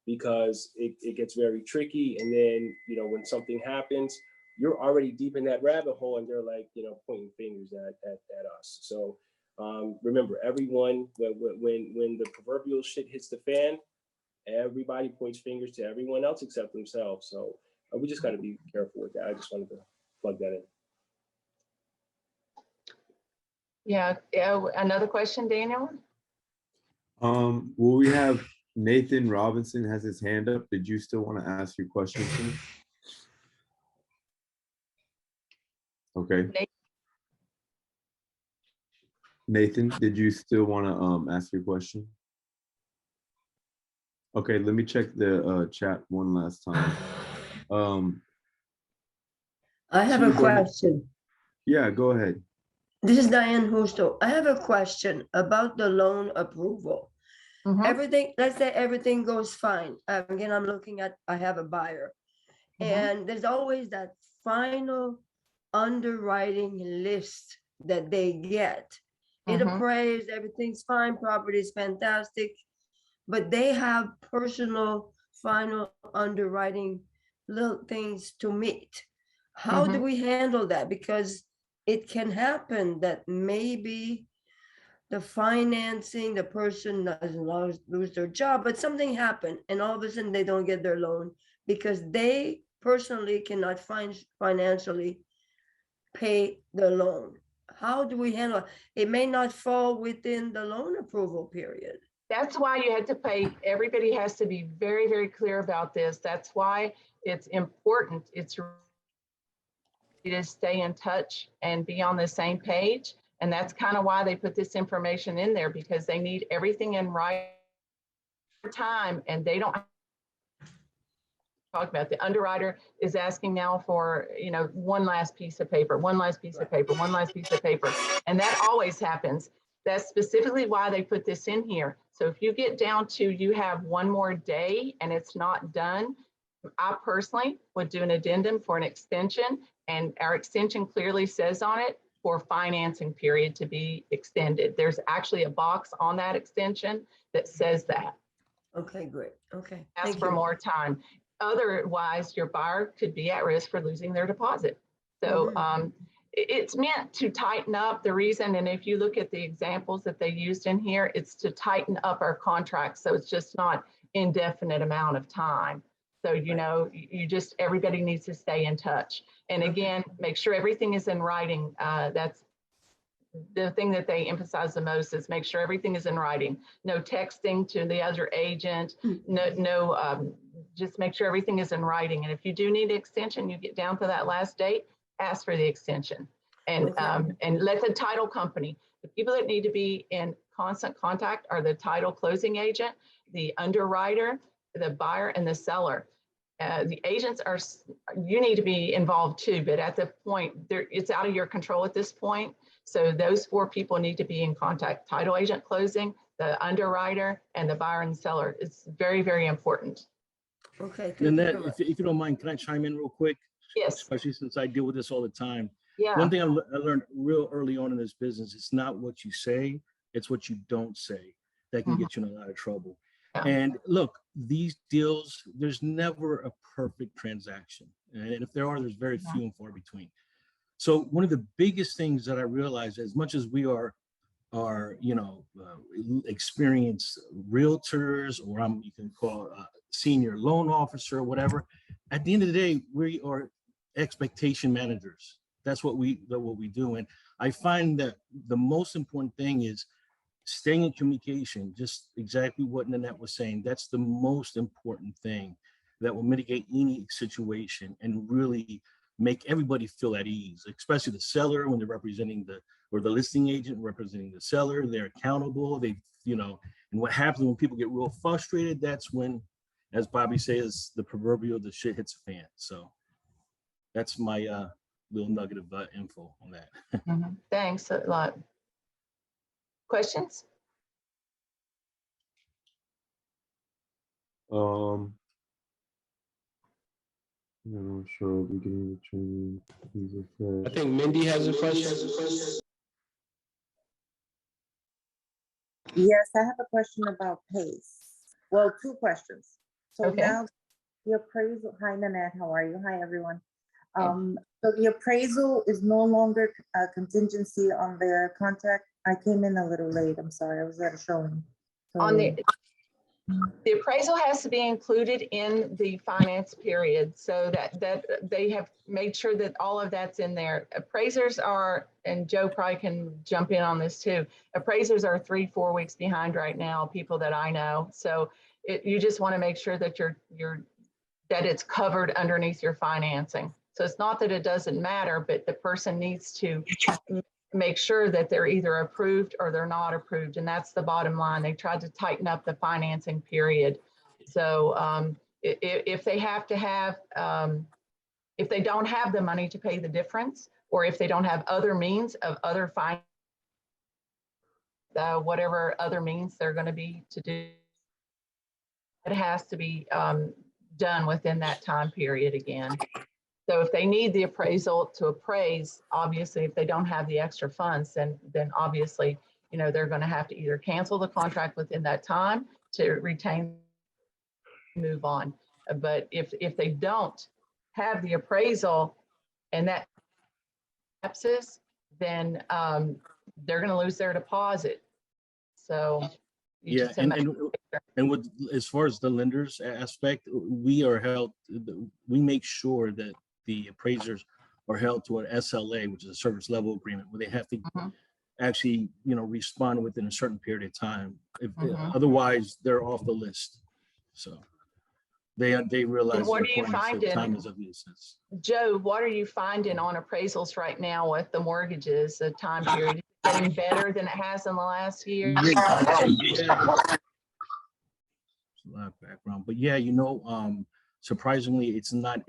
because it gets very tricky. And then, when something happens, you're already deep in that rabbit hole, and they're like, pointing fingers at us. So remember, everyone, when the proverbial shit hits the fan, everybody points fingers to everyone else except themselves. So we just got to be careful with that. I just wanted to plug that in. Yeah. Another question, Daniel? Well, we have Nathan Robinson has his hand up. Did you still want to ask your question to him? Okay. Nathan, did you still want to ask your question? Okay, let me check the chat one last time. I have a question. Yeah, go ahead. This is Diane Husto. I have a question about the loan approval. Mhm. Everything, let's say everything goes fine. Again, I have a buyer. And there's always that final underwriting list that they get. It appraised, everything's fine, property is fantastic, but they have personal final underwriting little things to meet. How do we handle that? Because it can happen that maybe the financing, the person doesn't lose their job, but something happened and all of a sudden they don't get their loan because they personally cannot financially pay the loan. How do we handle it? It may not fall within the loan approval period. That's why you had to pay. Everybody has to be very, very clear about this. That's why it's important. It's to stay in touch and be on the same page. And that's kind of why they put this information in there, because they need everything in right time, and they don't talk about. The underwriter is asking now for, one last piece of paper, one last piece of paper, one last piece of paper. And that always happens. That's specifically why they put this in here. So if you get down to, you have one more day and it's not done, I personally would do an addendum for an extension, and our extension clearly says on it for financing period to be extended. There's actually a box on that extension that says that. Okay, great. Okay. Ask for more time. Otherwise, your buyer could be at risk for losing their deposit. So it's meant to tighten up. The reason, and if you look at the examples that they used in here, it's to tighten up our contract. So it's just not indefinite amount of time. So, everybody needs to stay in touch. And again, make sure everything is in writing. That's the thing that they emphasize the most, is make sure everything is in writing. No texting to the other agent, just make sure everything is in writing. And if you do need an extension, you get down to that last date, ask for the extension. And let the title company, the people that need to be in constant contact are the title closing agent, the underwriter, the buyer, and the seller. The agents you need to be involved too, but at the point, it's out of your control at this point. So those 4 people need to be in contact: title agent closing, the underwriter, and the buyer and seller. It's very, very important. Okay. Nanette, if you don't mind, can I chime in real quick? Yes. Especially since I deal with this all the time. Yeah. One thing I learned real early on in this business, it's not what you say, it's what you don't say that can get you in a lot of trouble. Yeah. And look, these deals, there's never a perfect transaction. And if there are, there's very few and far between. So one of the biggest things that I realized, as much as we are experienced realtors, or you can call a senior loan officer or whatever, at the end of the day, we are expectation managers. That's what we do. And I find that the most important thing is staying in communication, just exactly what Nanette was saying. That's the most important thing. that will mitigate any situation and really make everybody feel at ease, especially the seller when they're representing or the listing agent representing the seller. They're accountable. And what happens when people get real frustrated, that's when, as Bobby says, the proverbial shit hits the fan. So that's my little nugget of info on that. Thanks a lot. Questions? No, sure, beginning of training. I think Mindy has a question. Yes, I have a question about PACE. Well, two questions. So Okay. now the appraisal, hi Nanette, how are you? Hi, everyone. So the appraisal is no longer a contingency on their contract. I came in a little late. I'm sorry, I was at a showing. On So- the appraisal has to be included in the finance period, so that they have made sure that all of that's in there. Appraisers are, and Joe probably can jump in on this too, appraisers are 3-4 weeks behind right now, people that I know. So you just want to make sure that that it's covered underneath your financing. So it's not that it doesn't matter, but the person needs to make sure that they're either approved or they're not approved. And that's the bottom line. They tried to tighten up the financing period. So if they have to have, if they don't have the money to pay the difference, or if they don't have other means of other whatever other means they're going to be to do, it has to be done within that time period again. So if they need the appraisal to appraise, obviously, if they don't have the extra funds, then obviously, they're going to have to either cancel the contract within that time to retain, move on. But if they don't have the appraisal and that lapses, then they're going to lose their deposit. So you just and with, as far as the lenders aspect, we make sure that the appraisers are held to an SLA, which is a service level agreement, where they have to actually, respond within a certain period of time. Otherwise, they're off the list. So they realize what do you find in time is of the essence. Joe? What are you finding on appraisals right now with the mortgages? The time period is getting better than it has in the last year. There's a lot of background, but surprisingly, it's not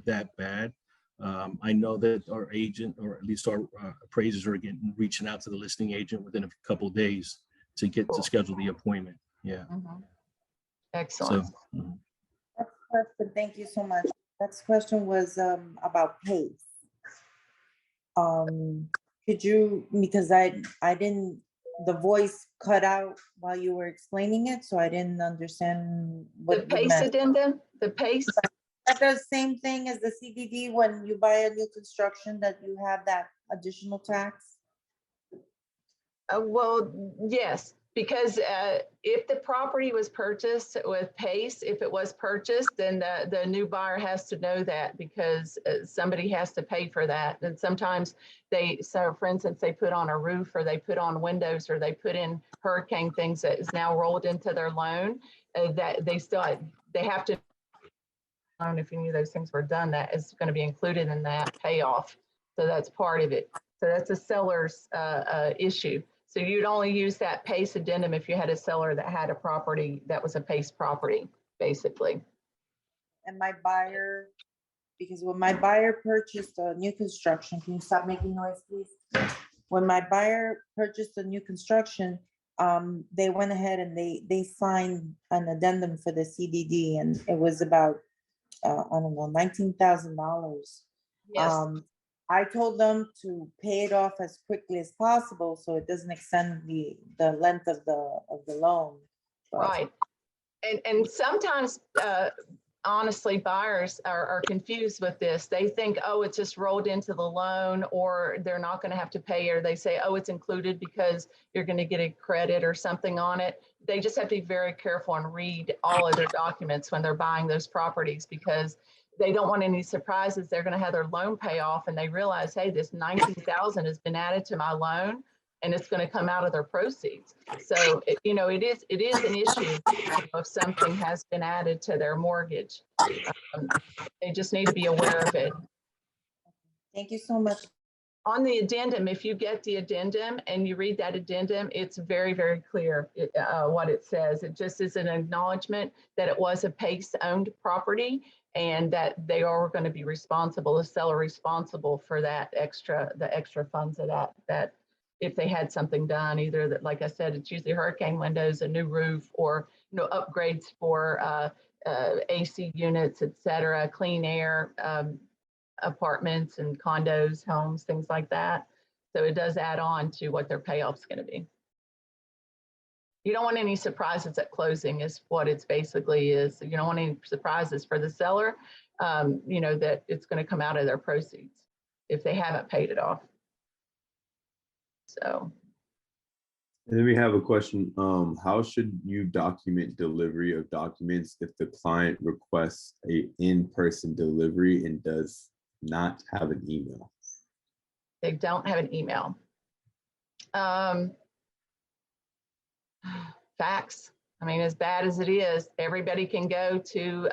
that bad. I know that our agent, or at least our appraisers, are reaching out to the listing agent within a couple of days to to schedule the appointment. Yeah. Excellent. So, Next question, thank you so much. Next question was about PACE. Could you, because I didn't, the voice cut out while you were explaining it, so I didn't understand what The you PACE meant. addendum, the PACE. That does the same thing as the CDD when you buy a new construction, that you have that additional tax? Well, yes, because if the property was purchased with PACE, if it was purchased, then the new buyer has to know that, because somebody has to pay for that. And sometimes so for instance, they put on a roof, or they put on windows, or they put in hurricane things that is now rolled into their loan, that they have to, if any of those things were done, that is going to be included in that payoff. So that's part of it. So that's a seller's issue. So you'd only use that PACE addendum if you had a seller that had a property that was a PACE property, basically. And my buyer, because when my buyer purchased a new construction, can you stop making noise, please? When my buyer purchased a new construction, they went ahead and they signed an addendum for the CDD, and it was about, I don't know, $19,000. Yes. I told them to pay it off as quickly as possible, so it doesn't extend the length of the loan. But Right. And sometimes, honestly, buyers are confused with this. They think, oh, it's just rolled into the loan, or they're not going to have to pay, or they say, oh, it's included because you're going to get a credit or something on it. They just have to be very careful and read all of their documents when they're buying those properties, because they don't want any surprises. They're going to have their loan pay off and they realize, hey, this $19,000 has been added to my loan. and it's going to come out of their proceeds. So, it is an issue if something has been added to their mortgage. They just need to be aware of it. Thank you so much. On the addendum, if you get the addendum and you read that addendum, it's very, very clear what it says. It just is an acknowledgement that it was a PACE-owned property and that they are going to be responsible, the seller responsible for the extra funds of that if they had something done, either that, like I said, it's usually hurricane windows, a new roof, or upgrades for AC units, et cetera, clean air, apartments and condos, homes, things like that. So it does add on to what their payoff's going to be. You don't want any surprises at closing is what it's basically is. You don't want any surprises for the seller, that it's going to come out of their proceeds if they haven't paid it off. So. And then we have a question. How should you document delivery of documents if the client requests a in-person delivery and does not have an email? They don't have an email. Fax. I mean, as bad as it is, everybody can go to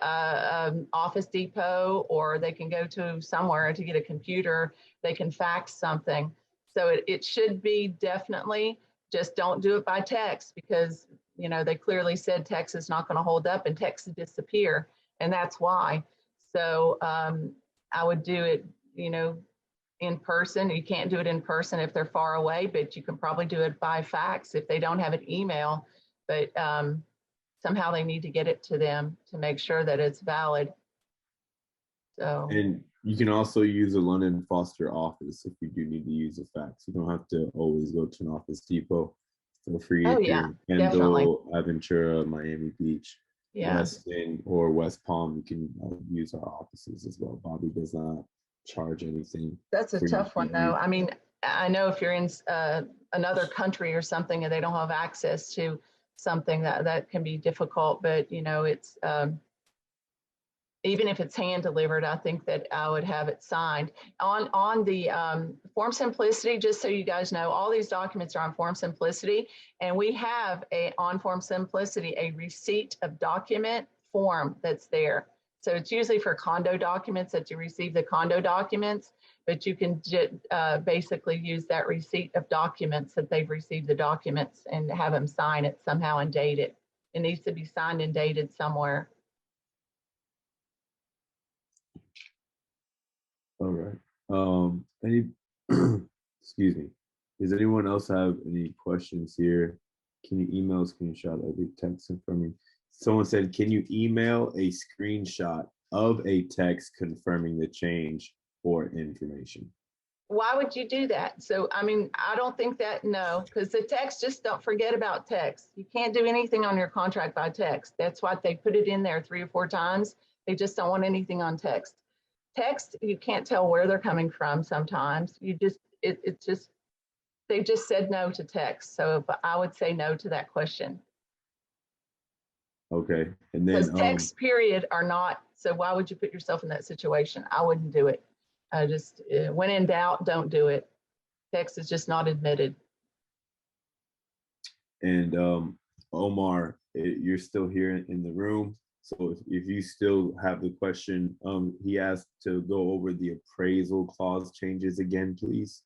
Office Depot, or they can go to somewhere to get a computer. They can fax something. So it should be definitely, just don't do it by text, because they clearly said text is not going to hold up and text disappear, and that's why. So I would do it, in person. You can't do it in person if they're far away, but you can probably do it by fax if they don't have an email. But somehow they need to get it to them to make sure that it's valid. So. And you can also use a London Foster office if you do need to use a fax. You don't have to always go to an Office Depot. Feel free if you're in Kendall, Aventura, Miami Beach, Weston, or West Palm, you can use our offices as well. Bobby does not charge anything. That's a tough one, though. I mean, I know if you're in another country or something and they don't have access to something, that can be difficult, but it's even if it's hand delivered, I think that I would have it signed on the Form Simplicity. Just so you guys know, all these documents are on Form Simplicity, and we have on Form Simplicity a receipt of document form that's there. So it's usually for condo documents that you receive the condo documents, but you can basically use that receipt of documents that they've received the documents and have them sign it somehow and date it. It needs to be signed and dated somewhere. All right. Excuse me. Does anyone else have any questions here? Can you email a screenshot of the text from me? Someone said, can you email a screenshot of a text confirming the change or information? Why would you do that? So, I mean, I don't think that, no, because the text, just don't forget about text. You can't do anything on your contract by text. That's why they put it in there 3 or 4 times. They just don't want anything on text. Text, you can't tell where they're coming from sometimes. You just, it's just, they just said no to text. So I would say no to that question. Okay. And then text period are not, so why would you put yourself in that situation? I wouldn't do it. Just when in doubt, don't do it. Text is just not admitted. And Omar, you're still here in the room. So if you still have the question, he asked to go over the appraisal clause changes again, please.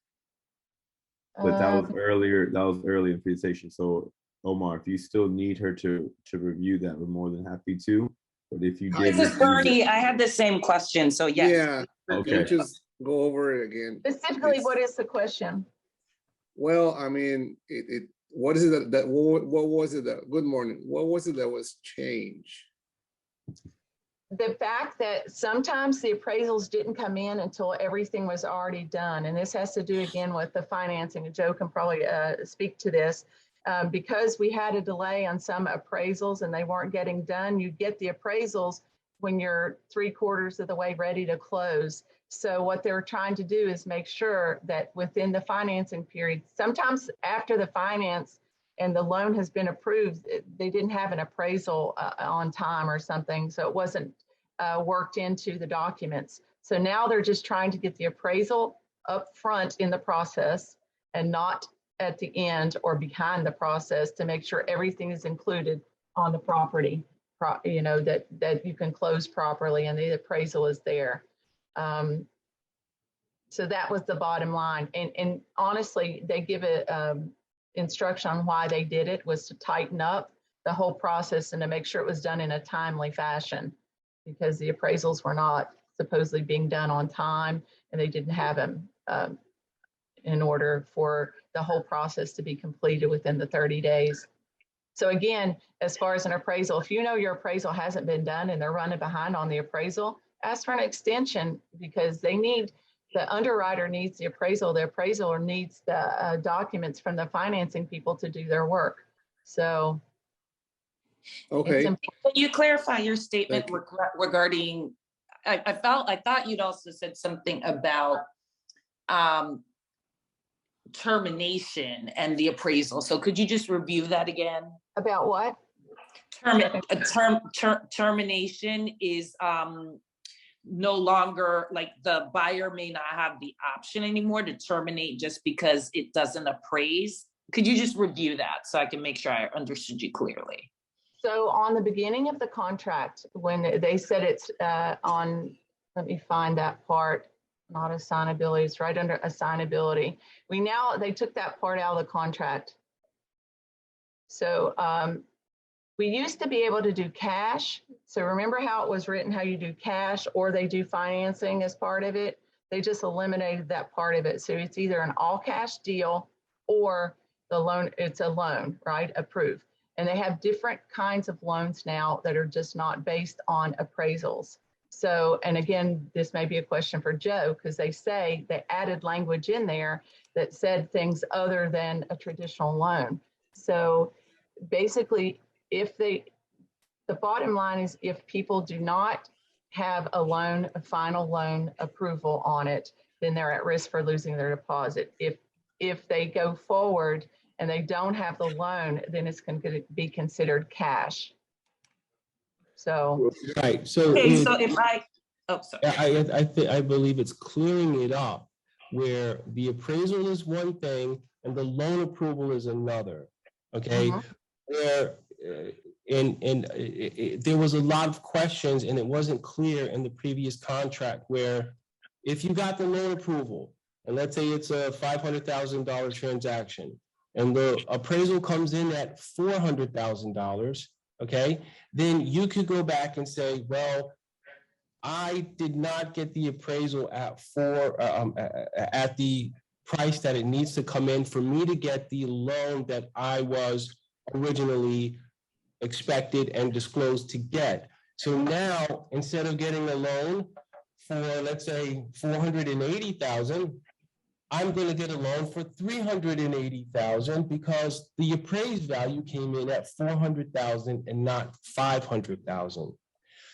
But that was earlier in presentation. So Omar, if you still need her to review that, we're more than happy to. But if you did, This is Bernie. I had the same question. So yes. Yeah. Okay. Just go over it again. Specifically, what is the question? Well, I mean, what is it that what was it that, good morning, what was it that was changed? The fact that sometimes the appraisals didn't come in until everything was already done. And this has to do again with the financing. Joe can probably speak to this. Because we had a delay on some appraisals and they weren't getting done, you get the appraisals when you're 3/4 of the way ready to close. So what they're trying to do is make sure that within the financing period, sometimes after the finance and the loan has been approved, they didn't have an appraisal on time or something. So it wasn't worked into the documents. So now they're just trying to get the appraisal up front in the process and not at the end or behind the process to make sure everything is included on the property, you know, that you can close properly and the appraisal is there. So that was the bottom line. And honestly, they give it instruction on why they did it was to tighten up the whole process and to make sure it was done in a timely fashion, because the appraisals were not supposedly being done on time and they didn't have them in order for the whole process to be completed within the 30 days. So again, as far as an appraisal, if you know your appraisal hasn't been done and they're running behind on the appraisal, ask for an extension, because they need, the underwriter needs the appraisal needs the documents from the financing people to do their work. So. Okay, Can you clarify your statement Thank regarding, I thought you'd also said something about termination and the appraisal. So could you just review that again? About what? Termination is no longer, like, the buyer may not have the option anymore to terminate just because it doesn't appraise. Could you just review that so I can make sure I understood you clearly? So on the beginning of the contract, when they said it's on, let me find that part, not assignability, it's right under assignability. They took that part out of the contract. So we used to be able to do cash. So remember how it was written, how you do cash or they do financing as part of it? They just eliminated that part of it. So it's either an all cash deal or the loan, it's a loan, right? Approved. And they have different kinds of loans now that are just not based on appraisals. So, and again, this may be a question for Joe, because they added language in there that said things other than a traditional loan. So basically, the bottom line is if people do not have a final loan approval on it, then they're at risk for losing their deposit. If they go forward and they don't have the loan, then it's going to be considered cash. So. Right, so. Okay, so if sorry. I believe it's clearing it up where the appraisal is one thing and the loan approval is another, okay? Where, there was a lot of questions and it wasn't clear in the previous contract where if you got the loan approval, and let's say it's a $500,000 transaction, and the appraisal comes in at $400,000, okay? Then you could go back and say, well, I did not get the appraisal at the price that it needs to come in for me to get the loan that I was originally expected and disclosed to get. So now, instead of getting a loan for, let's say, $480,000, I'm going to get a loan for $380,000 because the appraised value came in at $400,000 and not $500,000.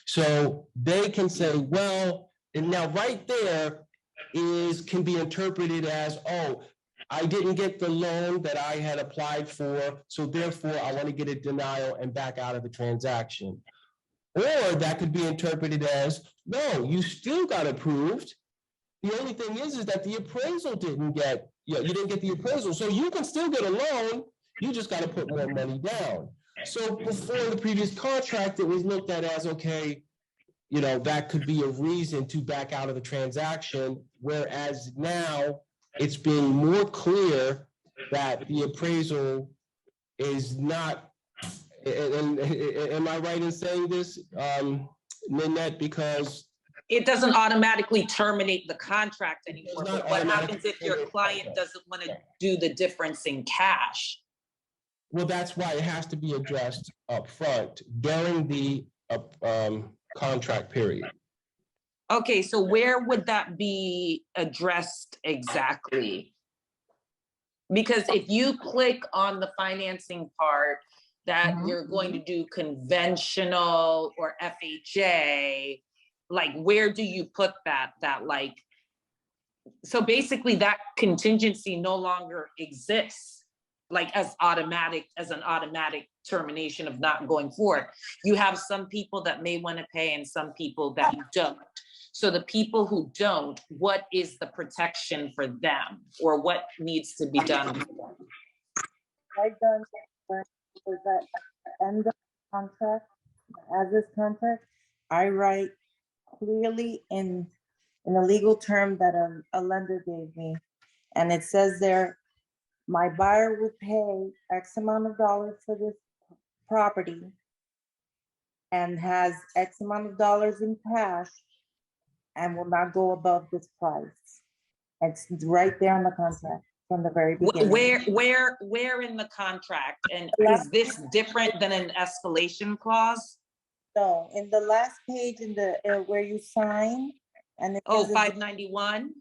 So they can say, well, and now right there can be interpreted as, oh, I didn't get the loan that I had applied for, so therefore I want to get a denial and back out of the transaction. Or that could be interpreted as, no, you still got approved. The only thing is that the appraisal didn't get, you didn't get the appraisal, so you can still get a loan, you just got to put more money down. So before the previous contract, it was looked at as, okay, that could be a reason to back out of the transaction, whereas now it's being more clear that the appraisal is not, and am I right in saying this, Nanette, because it doesn't automatically terminate the contract anymore. But what happens if your client doesn't want to do the difference in cash? Well, that's why it has to be addressed up front during the contract period. Okay, so where would that be addressed exactly? Because if you click on the financing part that you're going to do conventional or FHA, like where do you put that like, so basically that contingency no longer exists, like as an automatic termination of not going forward. You have some people that may want to pay and some people that don't. So the people who don't, what is the protection for them, or what needs to be done for them? write down for that end of contract, as this contract, I write clearly in a legal term that a lender gave me. And it says there, my buyer will pay X amount of dollars for this property and has X amount of dollars in cash and will not go above this price. It's right there in the contract from the very beginning. Where in the contract? And is this different than an escalation clause? So in the last page in the where you sign and it Oh, says- 591?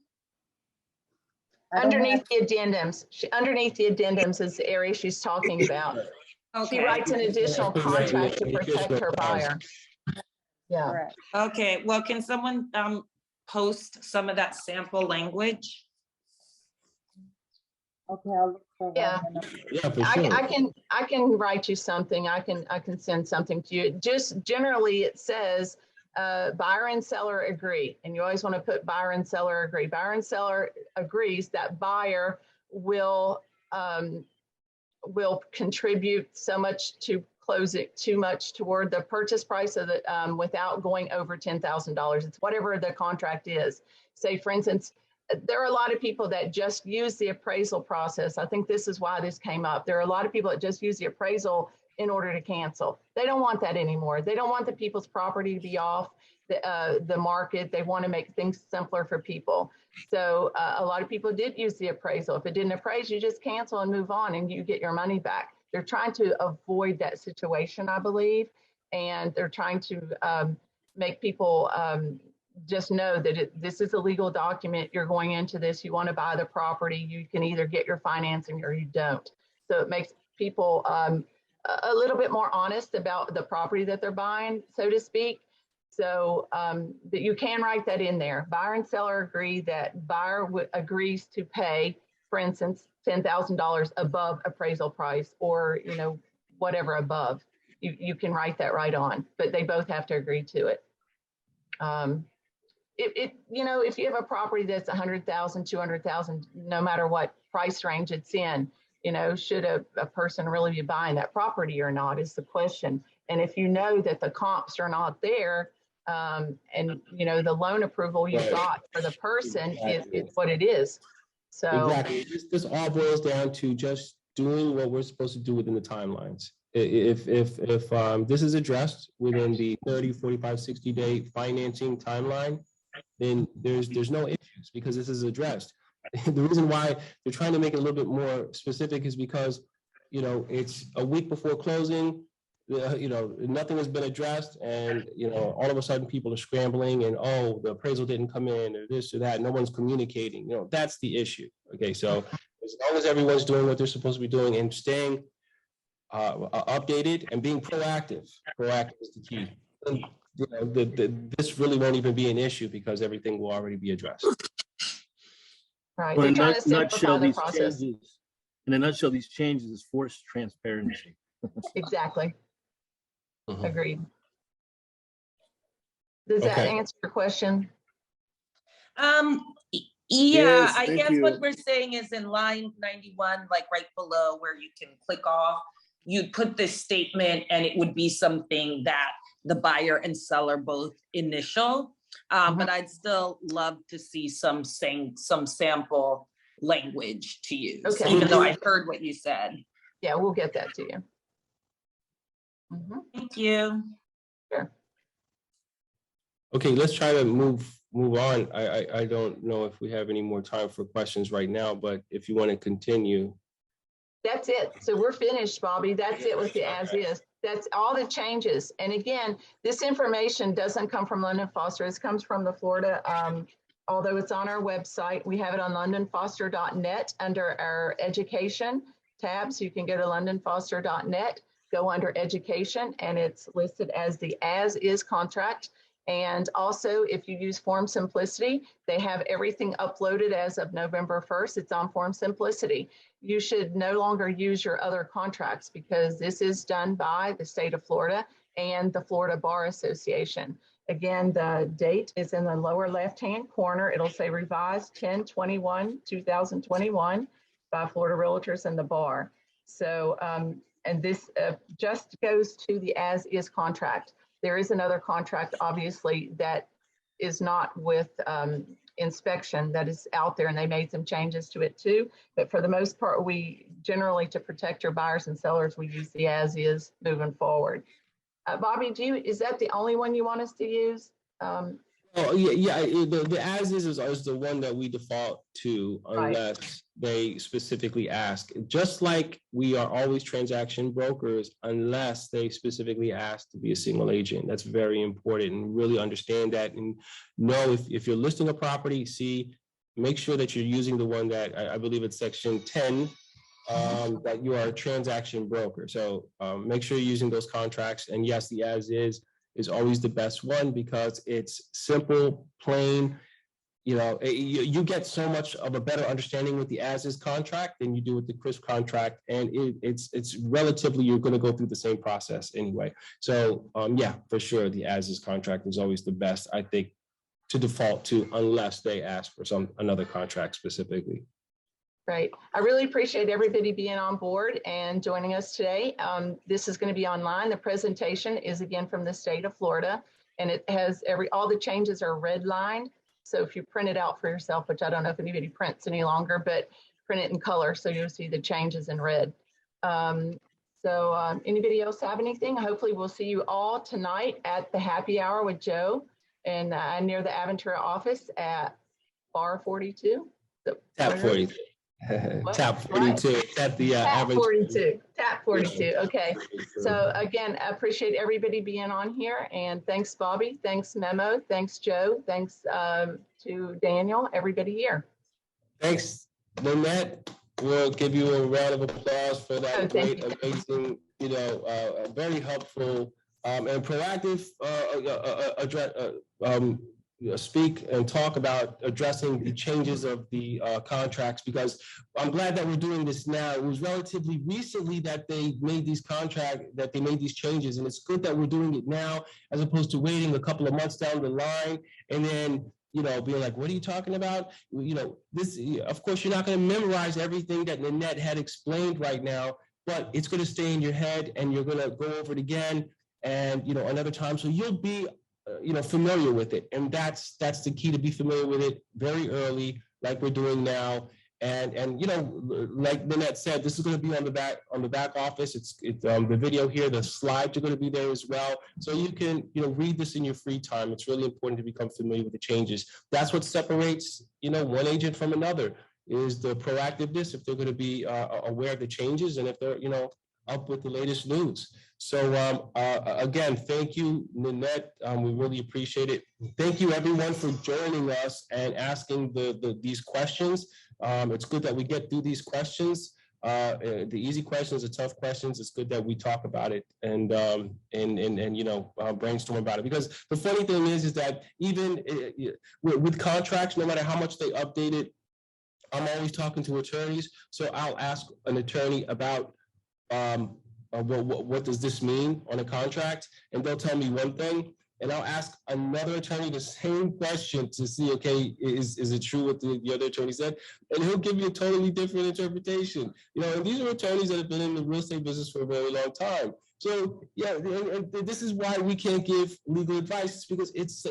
I don't Underneath have- the addendums, underneath the addendums is the area she's talking about. She Okay, writes an additional contract to protect her buyer. Yeah, Correct. okay, well, can someone post some of that sample language? Okay, I'll look for one. Yeah. and I'll- Yeah, for sure. I can write you something. I can send something to you. Just generally, it says buyer and seller agree, and you always want to put buyer and seller agree. Buyer and seller agrees that buyer will contribute so much to close it, too much toward the purchase price of the without going over $10,000. It's whatever the contract is. Say, for instance, there are a lot of people that just use the appraisal process. I think this is why this came up. There are a lot of people that just use the appraisal in order to cancel. They don't want that anymore. They don't want the people's property to be off the market. They want to make things simpler for people. So a lot of people did use the appraisal. If it didn't appraise, you just cancel and move on and you get your money back. They're trying to avoid that situation, I believe. And they're trying to make people just know that this is a legal document. You're going into this, you want to buy the property, you can either get your financing or you don't. So it makes people a little bit more honest about the property that they're buying, so to speak. So that you can write that in there. Buyer and seller agree that buyer agrees to pay, for instance, $10,000 above appraisal price, or whatever above. You can write that right on, but they both have to agree to it. If you have a property that's 100,000, 200,000, no matter what price range it's in, should a person really be buying that property or not is the question. And if you know that the comps are not there, and the loan approval you got for the person is what it is. So Exactly. This all boils down to just doing what we're supposed to do within the timelines. If this is addressed within the 30, 45, 60-day financing timeline, then there's no issues because this is addressed. The reason why they're trying to make it a little bit more specific is because, it's a week before closing, nothing has been addressed, and, all of a sudden people are scrambling and, oh, the appraisal didn't come in or this or that. No one's communicating. That's the issue. Okay, so as long as everyone's doing what they're supposed to be doing and staying updated and being proactive is the key. And, this really won't even be an issue because everything will already be addressed. right, Well, they're in trying a to simplify the these process. changes, in a nutshell, these changes is forced transparency. Exactly. Mhm. Agreed. Does that Okay. answer your question? Yeah, Yes, I thank guess you. what we're saying is in line 91, like right below where you can click off, you'd put this statement and it would be something that the buyer and seller both initial. But I'd still love to see some sample language to use, Okay. even though I heard what you said. Yeah, we'll get that to you. Mhm. Thank you. Sure. Okay, let's try to move on. I don't know if we have any more time for questions right now, but if you want to continue. That's it. So we're finished, Bobby. That's it with the as is. That's all the changes. And again, this information doesn't come from London Foster. It comes from the Florida, although it's on our website. We have it on londonfoster.net under our education tab. So you can go to londonfoster.net, go under education, and it's listed as the as is contract. And also, if you use Form Simplicity, they have everything uploaded as of November 1st. It's on Form Simplicity. You should no longer use your other contracts because this is done by the state of Florida and the Florida Bar Association. Again, the date is in the lower left-hand corner. It'll say revised 10/21/2021 by Florida Realtors and the Bar. So, and this just goes to the as-is contract. There is another contract, obviously, that is not with inspection that is out there, and they made some changes to it too. But for the most part, we generally, to protect your buyers and sellers, we use the as-is moving forward. Bobby, is that the only one you want us to use? Oh, yeah, the as is the one that we default to unless they specifically ask. Just like we are always transaction brokers unless they specifically ask to be a single agent. That's very important, and really understand that and know if you're listing a property, make sure that you're using the one that I believe it's section 10, that you are a transaction broker. So make sure you're using those contracts. And yes, the as is always the best one because it's simple, plain. You get so much of a better understanding with the as-is contract than you do with the crisp contract, and it's relatively, you're going to go through the same process anyway. So yeah, for sure, the as-is contract is always the best, I think, to default to unless they ask for another contract specifically. Right. I really appreciate everybody being on board and joining us today. This is going to be online. The presentation is again from the state of Florida, and it has all the changes are redlined. So if you print it out for yourself, which I don't know if anybody prints any longer, but print it in color so you'll see the changes in red. Anybody else have anything? Hopefully we'll see you all tonight at the happy hour with Joe and near the Aventura office at bar 42. Tap 42. Tap 42 at the Tap 42. Tap 42. Okay. So again, I appreciate everybody being on here, and thanks Bobby, thanks Memo, thanks Joe, thanks to Daniel, everybody here. Thanks, Nanette. We'll give you a round of applause for that great, amazing, very helpful and proactive speak and talk about addressing the changes of the contracts, because I'm glad that we're doing this now. It was relatively recently that they made these changes, and it's good that we're doing it now as opposed to waiting a couple of months down the line and then being like, what are you talking about? This, of course, you're not going to memorize everything that Nanette had explained right now, but it's going to stay in your head and you're going to go over it again and another time, so you'll be familiar with it. And that's the key, to be familiar with it very early, like we're doing now. And like Nanette said, this is going to be on the back office. It's the video here, the slides are going to be there as well. So you can, read this in your free time. It's really important to become familiar with the changes. That's what separates, one agent from another, is the proactiveness, if they're going to be aware of the changes, and if they're, up with the latest news. So again, thank you, Nanette. We really appreciate it. Thank you everyone for joining us and asking these questions. It's good that we get through these questions. The easy questions, the tough questions, it's good that we talk about it and brainstorm about it. Because the funny thing is that even with contracts, no matter how much they update it, I'm always talking to attorneys. So I'll ask an attorney about what does this mean on a contract, and they'll tell me one thing, and I'll ask another attorney the same question to see, okay, is it true what the other attorney said, and he'll give you a totally different interpretation. And these are attorneys that have been in the real estate business for a very long time. So yeah, and this is why we can't give legal advice, because it's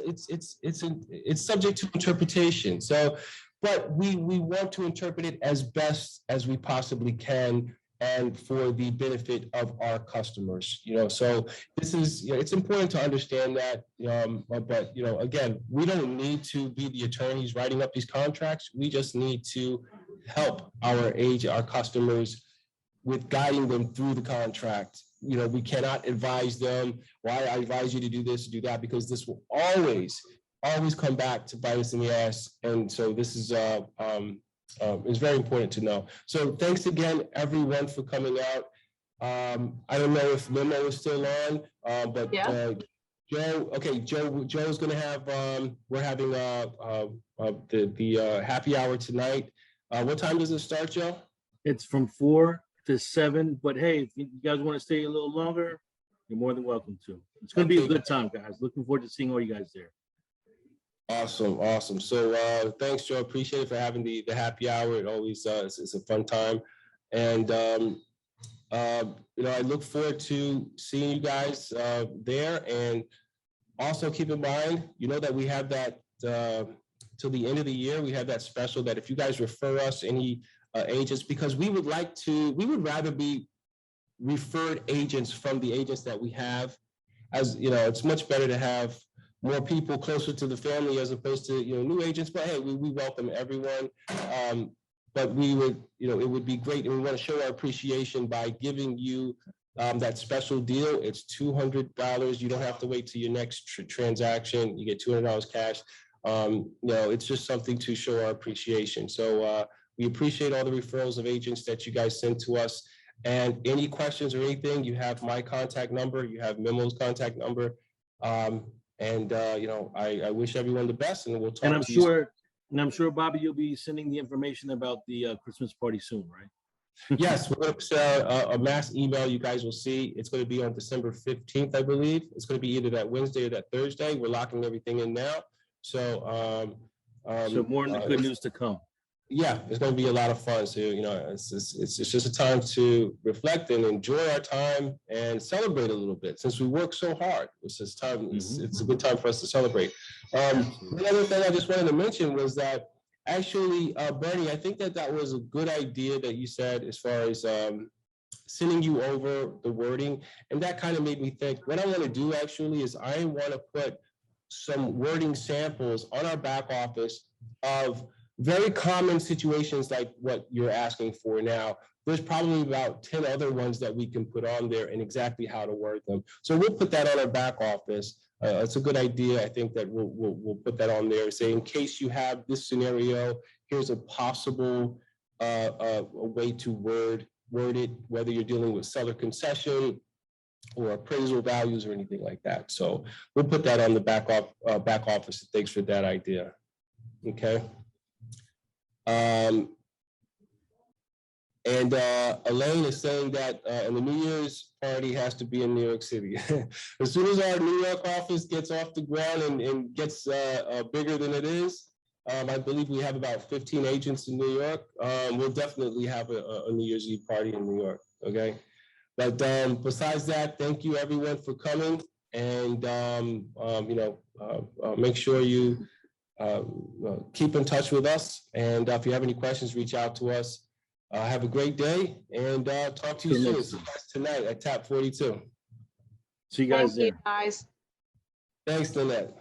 subject to interpretation. So, but we want to interpret it as best as we possibly can, and for the benefit of our customers. So this is, it's important to understand that, but again, we don't need to be the attorneys writing up these contracts. We just need to help our customers with guiding them through the contract. We cannot advise them, why I advise you to do this, do that, because this will always come back to bite us in the ass. And so this is it's very important to know. So thanks again, everyone, for coming out. I don't know if Limo is still on, but yeah. Joe's gonna have, we're having the happy hour tonight. What time does it start, Joe? It's from 4 to 7, but hey, if you guys want to stay a little longer, you're more than welcome to. It's gonna be a good time, guys. Looking forward to seeing all you guys there. Awesome. So thanks, Joe. Appreciate it for having the happy hour. It always it's a fun time. And I look forward to seeing you guys there. And also keep in mind, that we have that till the end of the year, we have that special that if you guys refer us any agents, because we would rather be referred agents from the agents that we have. As it's much better to have more people closer to the family as opposed to new agents. But hey, we welcome everyone. But we would, it would be great, and we want to show our appreciation by giving you that special deal. It's $200. You don't have to wait till your next transaction. You get $200 cash. It's just something to show our appreciation. So we appreciate all the referrals of agents that you guys send to us. And any questions or anything, you have my contact number, you have Memo's contact number. I wish everyone the best, and we'll talk And to you. I'm sure, Bobby, you'll be sending the information about the Christmas party soon, right? Yes, we're going to send a mass email. You guys will see. It's going to be on December 15th, I believe. It's going to be either that Wednesday or that Thursday. We're locking everything in now. So, So more good news to come. Yeah, it's going to be a lot of fun. So, it's just a time to reflect and enjoy our time and celebrate a little bit. Since we work so hard, it's just time. It's a good time for us to celebrate. The other thing I just wanted to mention was that actually, Bernie, I think that was a good idea that you said as far as sending you over the wording. And that kind of made me think, what I want to do actually is I want to put some wording samples on our back office of very common situations like what you're asking for now. There's probably about 10 other ones that we can put on there and exactly how to word them. So we'll put that on our back office. It's a good idea. I think that we'll put that on there. Say, in case you have this scenario, here's a possible a way to word it, whether you're dealing with seller concession or appraisal values or anything like that. So we'll put that on the back office. Thanks for that idea. Okay. And Elaine is saying that and the New Year's party has to be in New York City. As soon as our New York office gets off the ground and gets bigger than it is, I believe we have about 15 agents in New York. We'll definitely have a New Year's Eve party in New York, okay? But besides that, thank you everyone for coming, and make sure you keep in touch with us. And if you have any questions, reach out to us. Have a great day, and talk to you soon. See you guys tonight at Tap 42. See you guys there. Guys. Thanks, Nanette.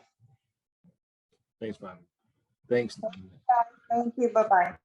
Thanks, Bobby. Thanks. Thank you. Bye-bye.